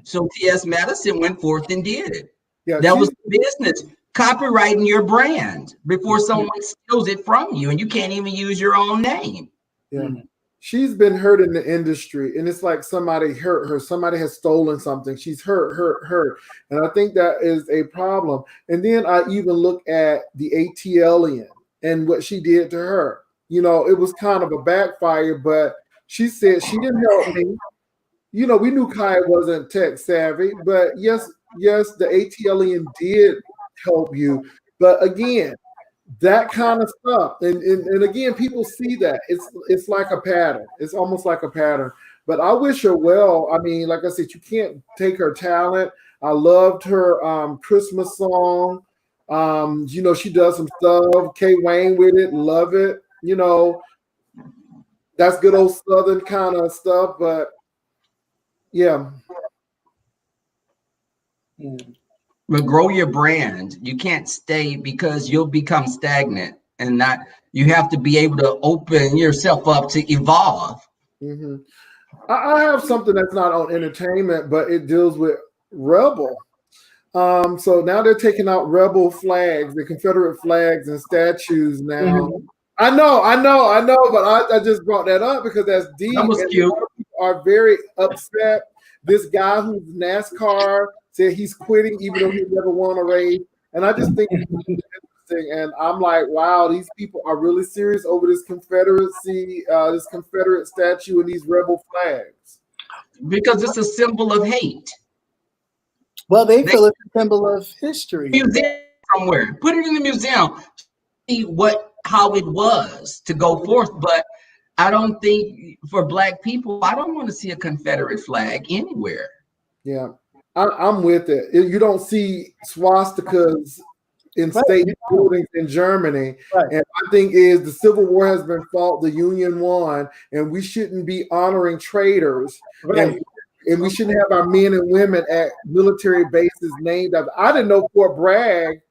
So T.S. Madison went forth and did it. Yeah, that was business. Copyrighting your brand before someone steals it from you, and you can't even use your own name. Yeah. she's been hurt in the industry, and it's like somebody hurt her. Somebody has stolen something. She's hurt. And I think that is a problem. And then I even look at the ATLian and what she did to her. You know, it was kind of a backfire, but she said she didn't help me. You know, we knew Kaya wasn't tech savvy, but yes, the ATLian did help you. But again, that kind of stuff, and again, people see that it's like a pattern. It's almost like a pattern. But I wish her well. I mean, like I said, you can't take her talent. I loved her Christmas song. You know, she does some stuff. K Wayne with it, love it. You know, that's good old Southern kind of stuff. But yeah. But grow your brand. You can't stay, because you'll become stagnant, and not. You have to be able to open yourself up to evolve. Mm-hmm. I have something that's not on entertainment, but it deals with rebel. So now they're taking out rebel flags, the Confederate flags and statues now. Mm-hmm. I know, but I just brought that up because that's deep. That was cute. People are very upset. This guy who's NASCAR said he's quitting even though he never won a race. And I just think it's interesting. And I'm like, wow, these people are really serious over this Confederacy, this Confederate statue and these rebel flags. Because it's a symbol of hate. Well, they feel it's a symbol of history. Museum somewhere. Put it in the museum. See how it was to go forth. But I don't think for Black people, I don't want to see a Confederate flag anywhere. Yeah, I'm with it. You don't see swastikas in state buildings in Germany. Right. And my thing is the Civil War has been fought, the Union won, and we shouldn't be honoring traitors. Right. And we shouldn't have our men and women at military bases named after. I didn't know Fort Bragg.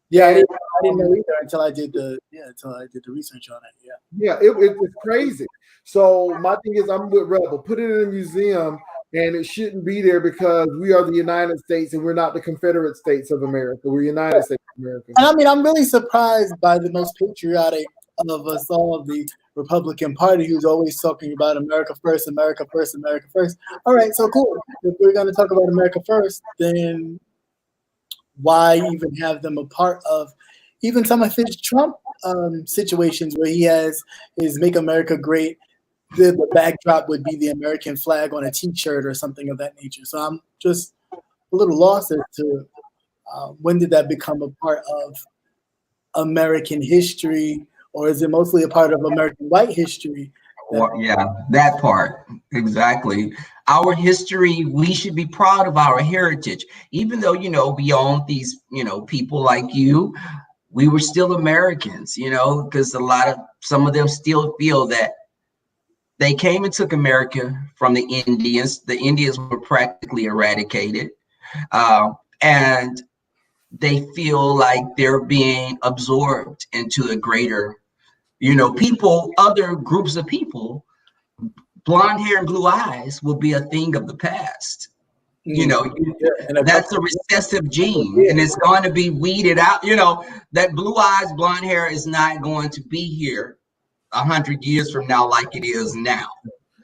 Yeah, I didn't know either until I did the research on it. Yeah, it's crazy. So my thing is, I'm with Rebel. Put it in a museum, and it shouldn't be there because we are the United States and we're not the Confederate States of America. We're United States of America. And I mean, I'm really surprised by the most patriotic of us all, the Republican Party, who's always talking about America first, America first, America first. All right, so cool. If we're going to talk about America first, then why even have them a part of even some of his Trump situations where he has his Make America Great? The backdrop would be the American flag on a T-shirt or something of that nature. So I'm just a little lost as to when did that become a part of American history, or is it mostly a part of American white history? Yeah, that part. Exactly. Our history, we should be proud of our heritage. Even though, we own these, people like you, we were still Americans, because some of them still feel that they came and took America from the Indians. The Indians were practically eradicated. And they feel like they're being absorbed into a greater, other groups of people. Blonde hair and blue eyes will be a thing of the past. That's a recessive gene, and it's going to be weeded out. That blue eyes, blonde hair is not going to be here 100 years from now like it is now.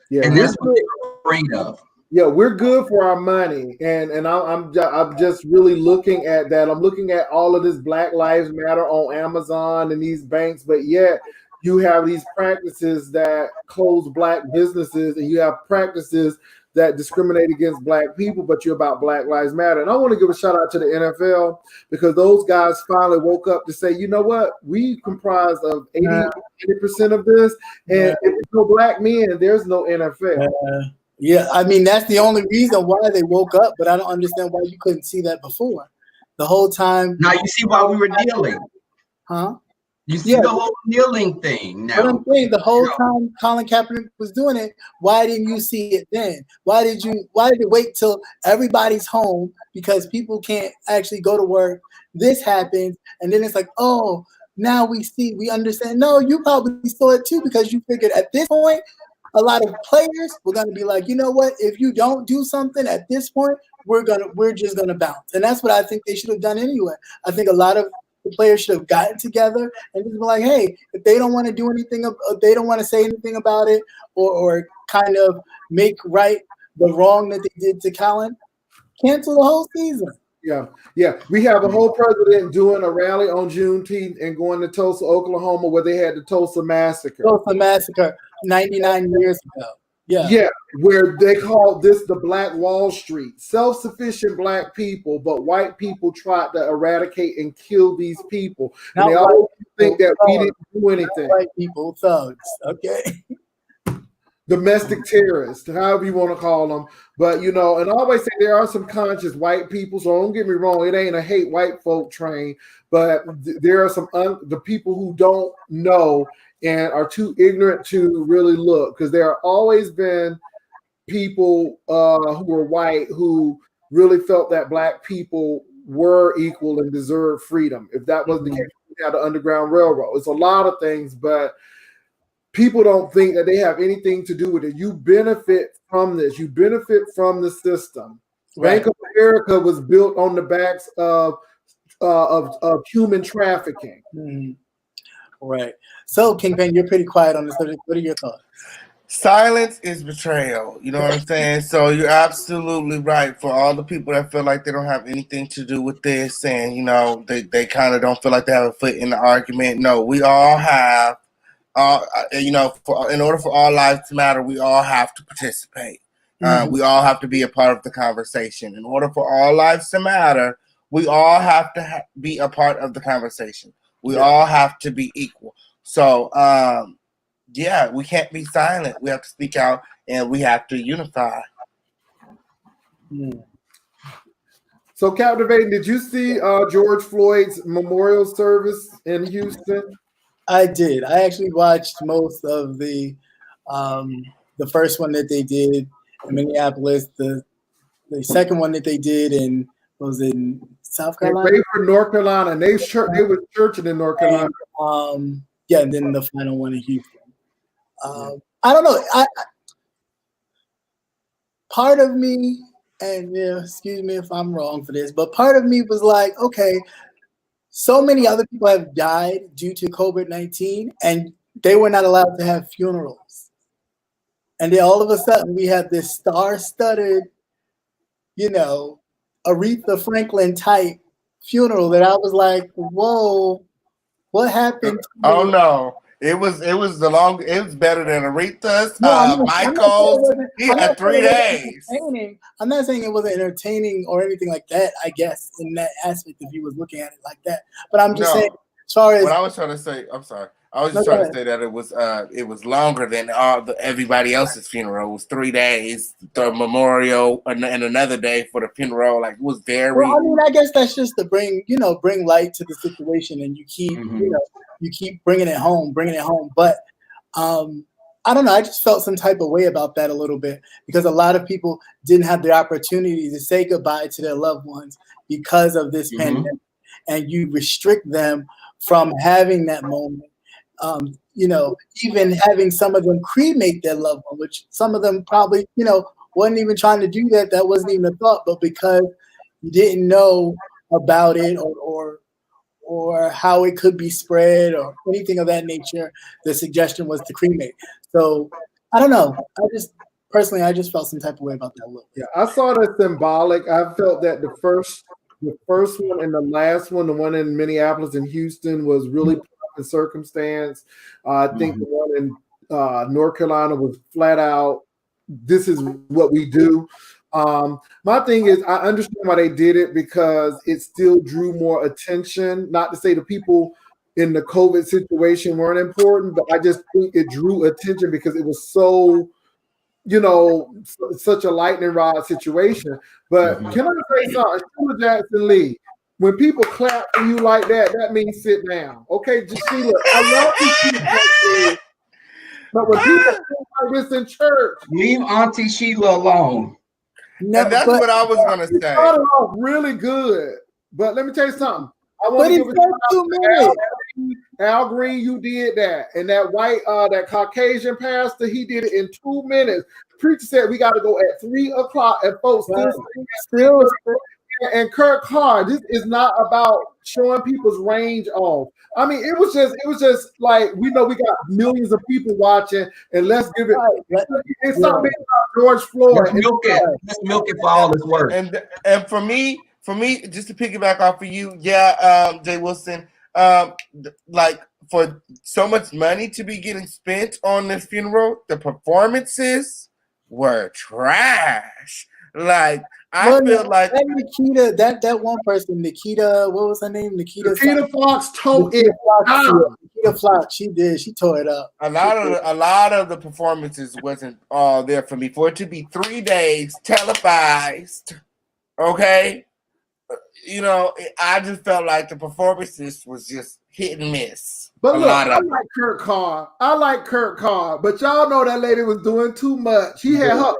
Yeah, and that's what they're afraid of. Yeah, we're good for our money, and I'm just really looking at that. I'm looking at all of this Black Lives Matter on Amazon and these banks, but yet you have these practices that close Black businesses, and you have practices that discriminate against Black people, but you're about Black Lives Matter. And I want to give a shout out to the NFL because those guys finally woke up to say, you know what, we comprise of 80% of this, and if there's no Black men, there's no NFL. Yeah, I mean, that's the only reason why they woke up, but I don't understand why you couldn't see that before. The whole time. Now you see why we were kneeling. Huh? You see the whole kneeling thing now. But I'm saying the whole time Colin Kaepernick was doing it, why didn't you see it then? Why did it wait till everybody's home because people can't actually go to work? This happens, and then it's like, oh, now we understand. No, you probably saw it too because you figured at this point, a lot of players were going to be like, you know what? If you don't do something at this point, we're just gonna bounce, and that's what I think they should have done anyway. I think a lot of the players should have gotten together and just been like, hey, if they don't want to do anything, they don't want to say anything about it, or kind of make right the wrong that they did to Colin, cancel the whole season. Yeah. We have a whole president doing a rally on Juneteenth and going to Tulsa, Oklahoma, where they had the Tulsa Massacre. 99 years ago. Yeah, where they called this the Black Wall Street. Self-sufficient Black people, but white people tried to eradicate and kill these people. And they always think that we didn't do anything. White people, thugs, okay? Domestic terrorists, however you want to call them. But, and I always say there are some conscious white people, so don't get me wrong, it ain't a hate white folk train, but there are some, the people who don't know and are too ignorant to really look, because there have always been people who were white who really felt that Black people were equal and deserved freedom. If that wasn't the case, we had the Underground Railroad. It's a lot of things, but people don't think that they have anything to do with it. You benefit from this. You benefit from the system. Right. Bank of America was built on the backs of human trafficking. Mm-hmm. Right. So, Kingpin, you're pretty quiet on this subject. What are your thoughts? Silence is betrayal. You know what I'm saying? So you're absolutely right. For all the people that feel like they don't have anything to do with this, and they kind of don't feel like they have a foot in the argument. No, we all have. In order for all lives to matter, we all have to participate. We all have to be a part of the conversation. In order for all lives to matter, we all have to be a part of the conversation. We all have to be equal. So, we can't be silent. We have to speak out, and we have to unify. So, Captivating, did you see George Floyd's memorial service in Houston? I did. I actually watched most of the first one that they did in Minneapolis, the second one that they did in South Carolina. They were in North Carolina, and they were churching in North Carolina. And then the final one in Houston. I don't know. Part of me, and excuse me if I'm wrong for this, but part of me was like, okay, so many other people have died due to COVID-19, and they were not allowed to have funerals. And then all of a sudden, we have this star-studded, Aretha Franklin type funeral that I was like, whoa, what happened? Oh no. It was better than Aretha's, Michael's. He had 3 days. I'm not saying it wasn't entertaining or anything like that, I guess, in that aspect if you was looking at it like that. But I'm just saying, as far as what I was trying to say, I'm sorry. I was just trying to say that it was longer than everybody else's funeral. It was 3 days, the memorial, and another day for the funeral. Like, it was very. Well, I mean, I guess that's just to bring light to the situation, and you keep you keep bringing it home. But I don't know. I just felt some type of way about that a little bit, because a lot of people didn't have the opportunity to say goodbye to their loved ones because of this pandemic, and you restrict them from having that moment. Even having some of them cremate their loved one, which some of them probably, wasn't even trying to do that. That wasn't even a thought, but because you didn't know about it or how it could be spread or anything of that nature, the suggestion was to cremate. So I don't know. I just felt some type of way about that a little bit. Yeah, I saw that symbolic. I felt that the first one and the last one, the one in Minneapolis and Houston, was really in circumstance. I think the one in North Carolina was flat out, this is what we do. My thing is, I understand why they did it, because it still drew more attention. Not to say the people in the COVID situation weren't important, but I just think it drew attention because it was so, such a lightning rod situation. But can I say something? Sheila Jackson Lee, when people clap for you like that, that means sit down. Okay, just Sheila, I love you. But when people clap like this in church, leave Auntie Sheila alone. No, and that's what I was gonna say. It started off really good, but let me tell you something. I want to give it 2 minutes. Al Green, you did that, and that white, that Caucasian pastor, he did it in 2 minutes. The preacher said we got to go at 3 o'clock, and folks still. And Kirk Carr, this is not about showing people's range off. I mean, it was just like, we know we got millions of people watching, and let's give it. It's something about George Floyd. Let's milk it for all it's worth. And for me, just to piggyback off of you, Jay Wilson, like, for so much money to be getting spent on this funeral, the performances were trash. Like, I feel like Nikita, that one person, Nikita, what was her name? Nikita Fox tore it down. Nikita Fox, she tore it up. A lot of the performances wasn't all there for me. For it to be 3 days televised, okay, you know, I just felt like the performances was just hit and miss. But look, I like Kurt Carr, but y'all know that lady was doing too much. She had her.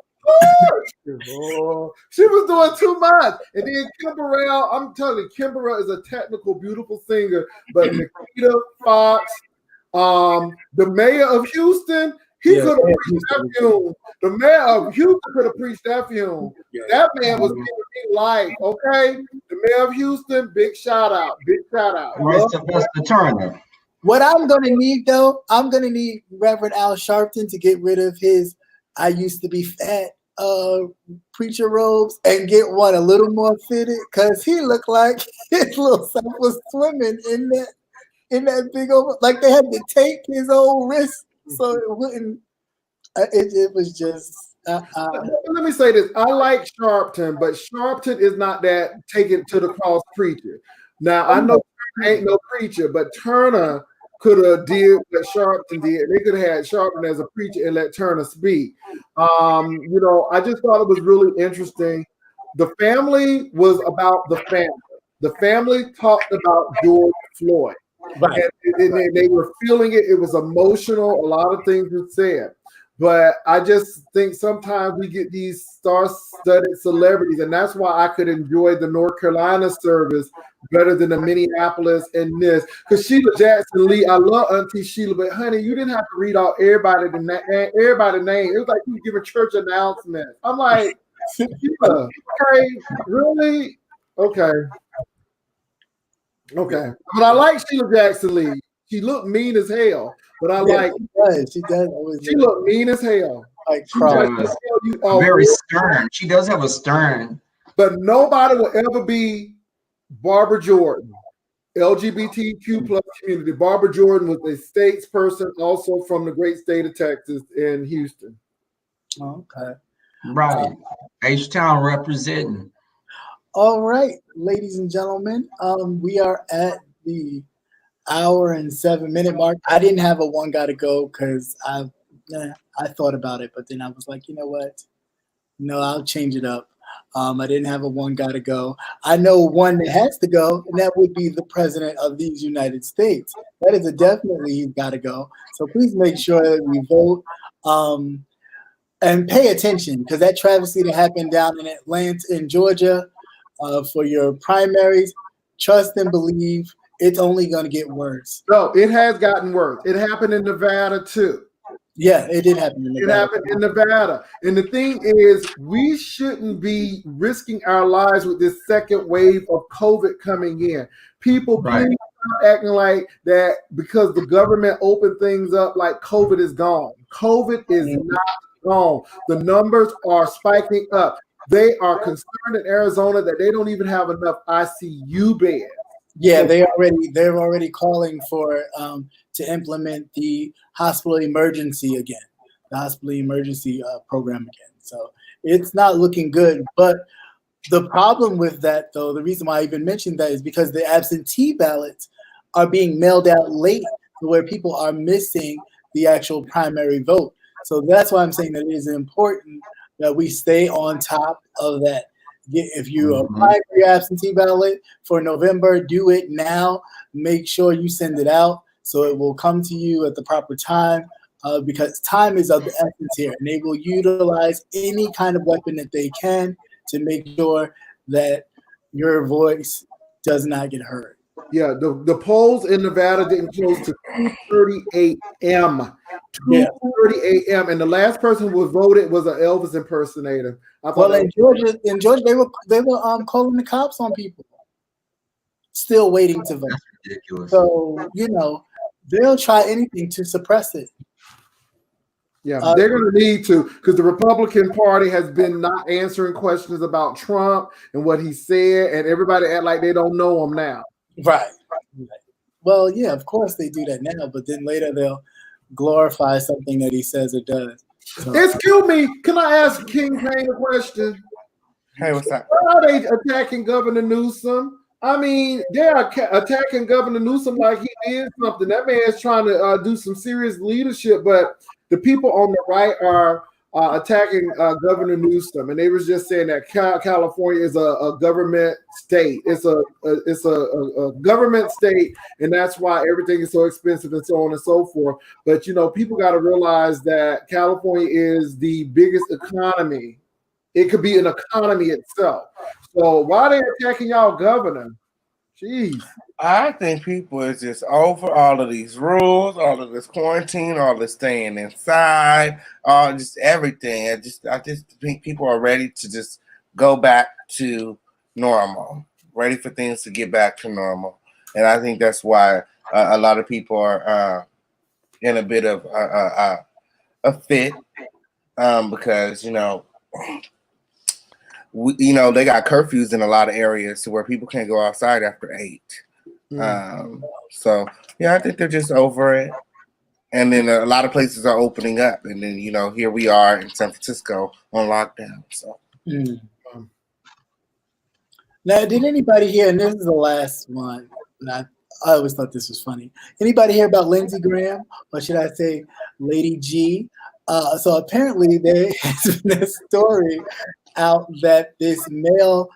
She was doing too much. And then Kim Burrell, I'm telling you, Kim Burrell is a technical, beautiful singer. But Nikita Fox, the mayor of Houston, he could have preached that funeral. The mayor of Houston could have preached that funeral. That man was giving life, okay? The mayor of Houston, big shout out. Rest of us the Turner. What I'm gonna need, though, I'm gonna need Reverend Al Sharpton to get rid of his "I used to be fat" preacher robes and get one a little more fitted, because he looked like his little self was swimming in that big old, like they had to tape his old wrist so it wouldn't. It was just. Let me say this: I like Sharpton, but Sharpton is not that take it to the cross preacher. Now I know Turner ain't no preacher, but Turner could have did what Sharpton did. They could have had Sharpton as a preacher and let Turner speak. You know, I just thought it was really interesting. The family was about the family. The family talked about George Floyd. Right. And they were feeling it. It was emotional. A lot of things were said. But I just think sometimes we get these star-studded celebrities, and that's why I could enjoy the North Carolina service better than the Minneapolis and this. Because Sheila Jackson Lee, I love Auntie Sheila, but honey, you didn't have to read out everybody's name. It was like you giving church announcements. I'm like, Sheila, okay, really? Okay. But I like Sheila Jackson Lee. She looked mean as hell. But I like she does. She looked mean as hell. Like very stern. She does have a stern. But nobody will ever be Barbara Jordan, LGBTQ plus community. Barbara Jordan was a statesperson, also from the great state of Texas in Houston. Okay. Right. H-Town representing. All right, ladies and gentlemen, we are at the hour and 7-minute mark. I didn't have a one gotta go because I thought about it, but then I was like, you know what? No, I'll change it up. I didn't have a one gotta go. I know one that has to go, and that would be the president of these United States. That is a definitely he's gotta go. So please make sure that we vote and pay attention, because that travesty that happened down in Atlanta, in Georgia, for your primaries, trust and believe. It's only going to get worse. No, it has gotten worse. It happened in Nevada too. Yeah, it did happen in Nevada. It happened in Nevada. And the thing is, we shouldn't be risking our lives with this second wave of COVID coming in. People please stop acting like that because the government opened things up like COVID is gone. COVID is not gone. The numbers are spiking up. They are concerned in Arizona that they don't even have enough ICU beds. Yeah, they're already calling for to implement the hospital emergency again, the hospital emergency program again. So it's not looking good. But the problem with that, though, the reason why I even mentioned that is because the absentee ballots are being mailed out late, where people are missing the actual primary vote. So that's why I'm saying that it is important that we stay on top of that. If you apply for your absentee ballot for November, do it now. Make sure you send it out so it will come to you at the proper time, because time is of the essence here, and they will utilize any kind of weapon that they can to make sure that your voice does not get heard. Yeah, the polls in Nevada didn't close to 2:30 a.m. 2:30 a.m. and the last person who voted was an Elvis impersonator. Well, in Georgia, they were calling the cops on people. still waiting to vote. That's ridiculous. So, you know, they'll try anything to suppress it. Yeah, they're going to need to, because the Republican Party has been not answering questions about Trump and what he said, and everybody act like they don't know him now. Right. Well, yeah, of course they do that now, but then later they'll glorify something that he says or does. So, excuse me, can I ask King Payne a question? Hey, what's up? Why are they attacking Governor Newsom? I mean, they're attacking Governor Newsom like he did something. That man's trying to do some serious leadership, but the people on the right are attacking Governor Newsom, and they was just saying that California is a government state. It's a government state, and that's why everything is so expensive and so on and so forth. But you know, people got to realize that California is the biggest economy. It could be an economy itself. So why are they attacking y'all governor? Jeez. I think people is just over all of these rules, all of this quarantine, all this staying inside, just everything. I just think people are ready to just go back to normal, ready for things to get back to normal. And I think that's why a lot of people are in a bit of a fit because, you know, they got curfews in a lot of areas to where people can't go outside after 8. So yeah, I think they're just over it. And then a lot of places are opening up, and then here we are in San Francisco on lockdown. So now, did anybody hear? And this is the last one. And I always thought this was funny. Anybody hear about Lindsey Graham, or should I say, Lady G? So apparently there has been a story out that this male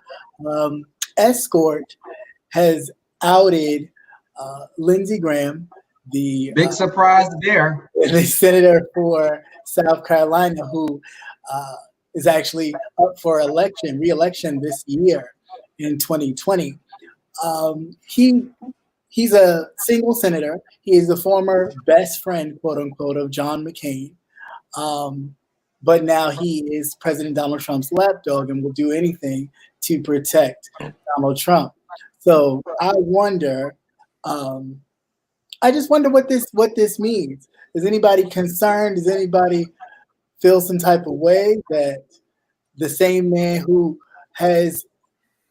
escort has outed Lindsey Graham, the big surprise there. The senator for South Carolina, who is actually up for re-election this year in 2020. He's a single senator. He is the former best friend, quote unquote, of John McCain. But now he is President Donald Trump's lapdog and will do anything to protect Donald Trump. So I wonder, I just wonder what this means. Is anybody concerned? Does anybody feel some type of way that the same man who has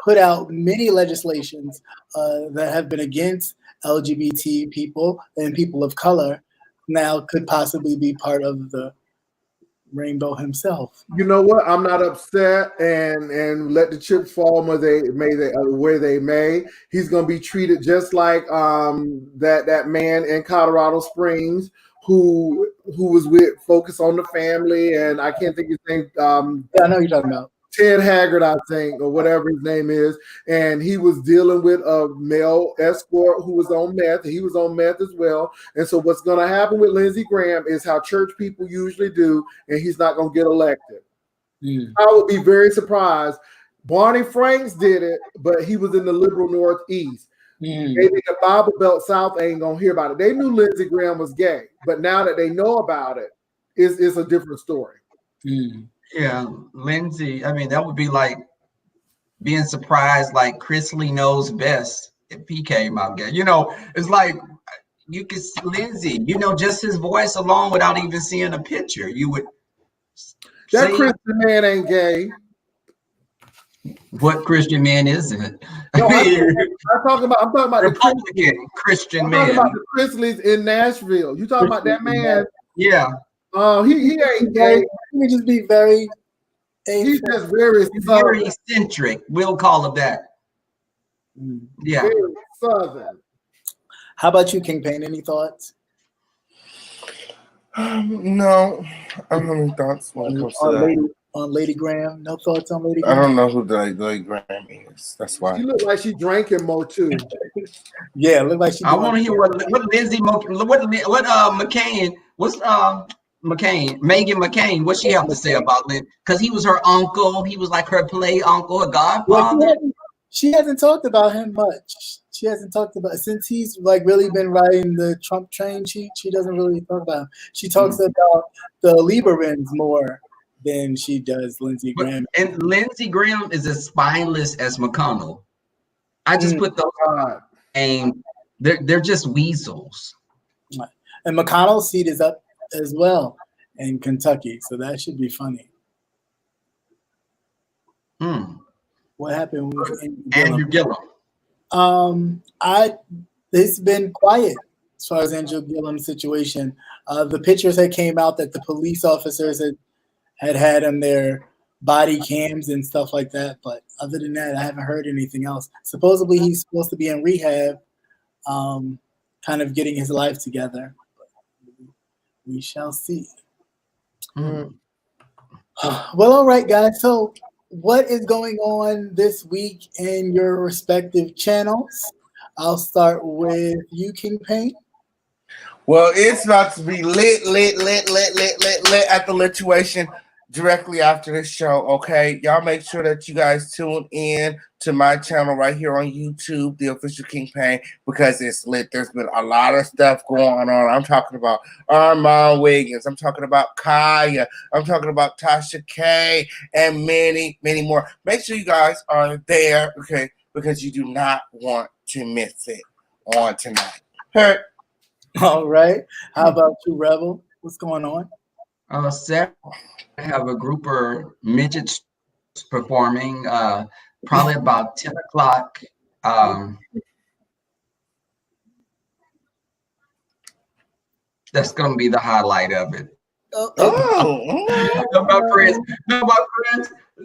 put out many legislations that have been against LGBT people and people of color now could possibly be part of the rainbow himself? You know what? I'm not upset, and let the chips fall where they may. He's going to be treated just like that man in Colorado Springs who was with Focus on the Family, and I can't think of his name. Yeah, I know you're talking about. Ted Haggard, I think, or whatever his name is, and he was dealing with a male escort who was on meth. He was on meth as well. And so what's going to happen with Lindsey Graham is how church people usually do, and he's not going to get elected. I would be very surprised. Barney Franks did it, but he was in the liberal Northeast. Maybe the Bible Belt South ain't going to hear about it. They knew Lindsey Graham was gay, but now that they know about it, it's a different story. Yeah, Lindsey, I mean, that would be like being surprised, like Chris Lee knows best if he came out gay. It's like you could see Lindsey, just his voice alone without even seeing a picture. You would that Christian man ain't gay. What Christian man is it? No, I'm talking about Republican Christian man. I'm talking about the Chrisleys in Nashville. You talking about that man? Yeah. He ain't gay. He would just be very. He's just very eccentric. We'll call it that. Yeah. Very southern. How about you, King Payne? Any thoughts? No, I don't have any thoughts when it comes to that. On Lady Graham? No thoughts on Lady Graham? I don't know who Lady Graham is. That's why. She looked like she drinking more too. Yeah, look like she. I want to hear what Lindsey, what McCain, what's Megan McCain, what she have to say about Lynn? Because he was her uncle. He was like her play uncle, her godfather. Well, she hasn't talked about him much. She hasn't talked about since he's like really been riding the Trump train. She doesn't really talk about him. She talks about the Liebermans more than she does Lindsey Graham. And Lindsey Graham is as spineless as McConnell. I just put those names. They're just weasels. And McConnell's seat is up as well in Kentucky, so that should be funny. What happened with Andrew Gillum? It's been quiet as far as Andrew Gillum's situation. The pictures that came out that the police officers had on their body cams and stuff like that, but other than that, I haven't heard anything else. Supposedly, he's supposed to be in rehab, kind of getting his life together. We shall see. Well, all right, guys. So, what is going on this week in your respective channels? I'll start with you, King Pain. Well, it's about to be lit at the lituation directly after this show, okay? Y'all make sure that you guys tune in to my channel right here on YouTube, The Official King Pain, because it's lit. There's been a lot of stuff going on. I'm talking about Armand Wiggins. I'm talking about Kaya. I'm talking about Tasha K. and many, many more. Make sure you guys are there, okay? Because you do not want to miss it on tonight. Hey. All right. How about you, Rebel? What's going on? Saturday, I have a group of midgets performing, probably about 10 o'clock. That's going to be the highlight of it.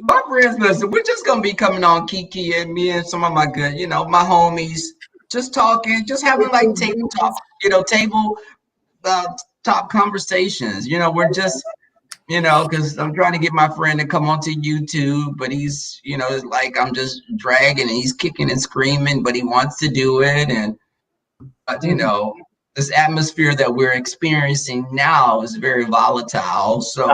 My friends, listen, we're just going to be coming on, Kiki and me and some of my good, my homies, just talking, just having like table talk, table top conversations. We're just, because I'm trying to get my friend to come onto YouTube, but he's, it's like I'm just dragging and he's kicking and screaming, but he wants to do it. And, this atmosphere that we're experiencing now is very volatile. So,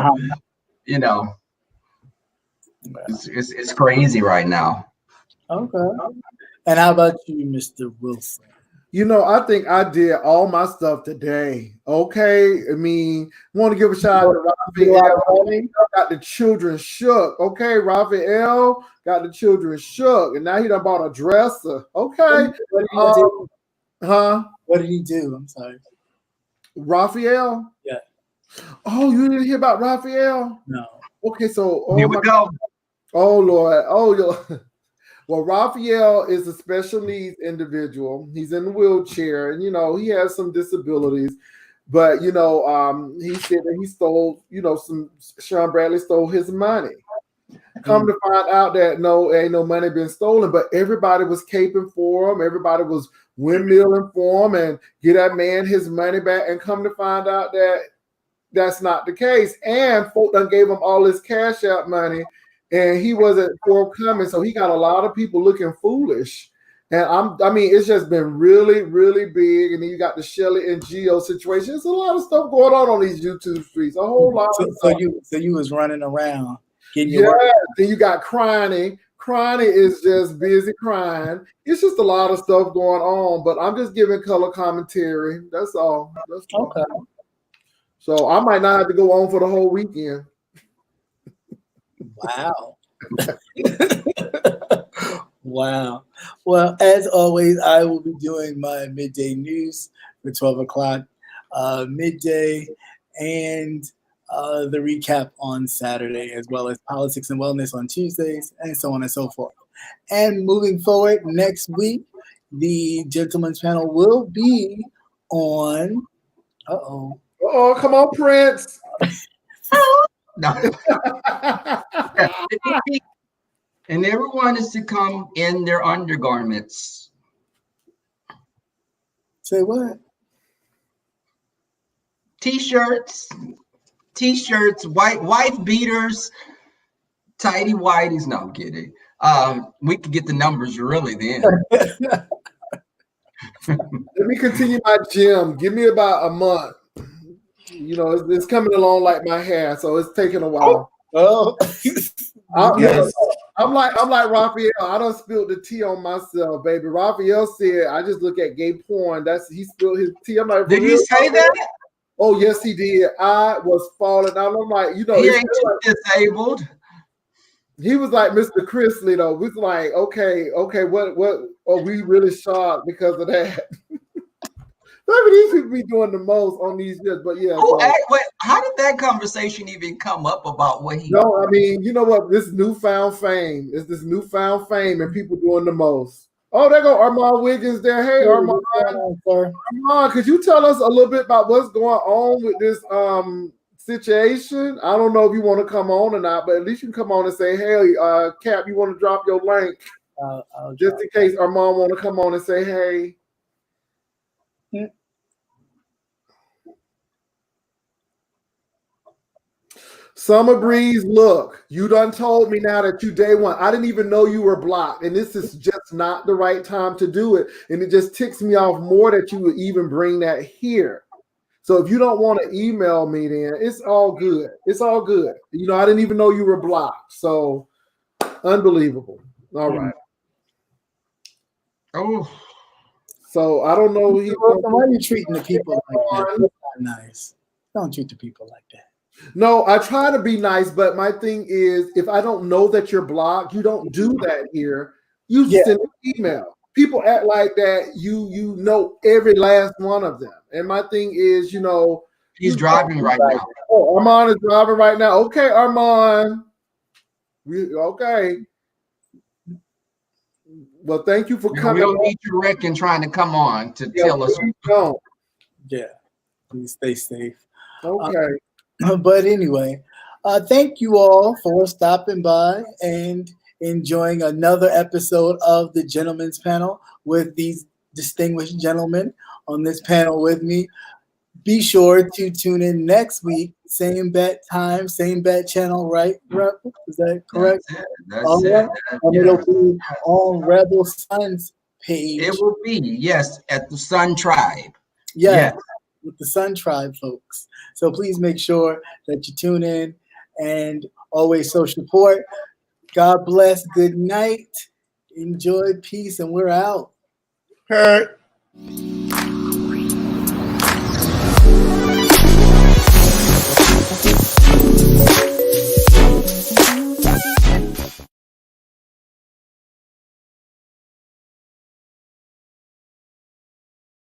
it's crazy right now. Okay. And how about you, Mr. Wilson? I think I did all my stuff today. Okay. I mean, want to give a shout out to Raphael. Got the children shook. Okay. Raphael got the children shook. And now he done bought a dresser. Okay. What did he do? I'm sorry. Raphael? Yeah. Oh, you didn't hear about Raphael? No. Okay. So, here we go. Oh, Lord. Oh, Lord. Well, Raphael is a special needs individual. He's in a wheelchair, and he has some disabilities. But he said that he stole, Sean Bradley stole his money. Come to find out that ain't no money been stolen, but everybody was caping for him. Everybody was windmilling for him and get that man his money back. And come to find out that that's not the case. And folk done gave him all his cash out money. And he wasn't forthcoming, so he got a lot of people looking foolish. And it's just been really, really big. And then you got the Shelly and Geo situation. There's a lot of stuff going on these YouTube streets. A whole lot of stuff. So you was running around. Then you got Crying. Crying is just busy crying. It's just a lot of stuff going on. But I'm just giving color commentary. That's all. Okay. So I might not have to go on for the whole weekend. Wow. Wow. Well, as always, I will be doing my midday news for 12 o'clock midday and the recap on Saturday, as well as politics and wellness on Tuesdays, and so on and so forth. And moving forward, next week, the gentleman's panel will be on. Oh, come on, Prince. No. And everyone is to come in their undergarments. Say what? T-shirts, wife beaters, tidy whities. No, I'm kidding. We could get the numbers really then. Let me continue my gym. Give me about a month. It's coming along like my hair, so it's taking a while. Oh. I'm like Raphael. I done spilled the tea on myself, baby. Raphael said, "I just look at gay porn." He spilled his tea. I'm like, did he say that? Oh yes, he did. I was falling out. I'm like, he ain't disabled. He was like Mr. Chrisley though. We was like, okay, what are we really shocked because of that? Some of these people be doing the most on these years, but yeah. Wait, how did that conversation even come up about what he? No, I mean, you know what? This newfound fame is this newfound fame, and people doing the most. Oh, there go Armand Wiggins there. Hey, Armand. Armand, could you tell us a little bit about what's going on with this situation? I don't know if you want to come on or not, but at least you can come on and say, hey, Cap, you want to drop your link? Just in case Armand want to come on and say, hey. Summer Breeze, look, you done told me now that you day one. I didn't even know you were blocked, and this is just not the right time to do it. And it just ticks me off more that you would even bring that here. So if you don't want to email me, then it's all good. It's all good. You know, I didn't even know you were blocked. So unbelievable. All right. Oh. So I don't know. Why are you treating the people like that? That's not nice. Don't treat the people like that. No, I try to be nice, but my thing is, if I don't know that you're blocked, you don't do that here. You send an email. People act like that. You know every last one of them. And my thing is, you know, he's driving right now. Oh, Armand is driving right now. Okay, Armand. Okay. Well, thank you for coming. We don't need you wrecking trying to come on to tell us. Yeah, please stay safe. Okay. But anyway, thank you all for stopping by and enjoying another episode of the Gentleman's Panel with these distinguished gentlemen on this panel with me. Be sure to tune in next week, same bat time, same bat channel, right? Is that correct? That's it. It'll be on Rebel Sun's page. It will be, yes, at the Sun Tribe. Yes. With the Sun Tribe folks. So please make sure that you tune in and always show support. God bless. Good night. Enjoy peace, and we're out. Hey.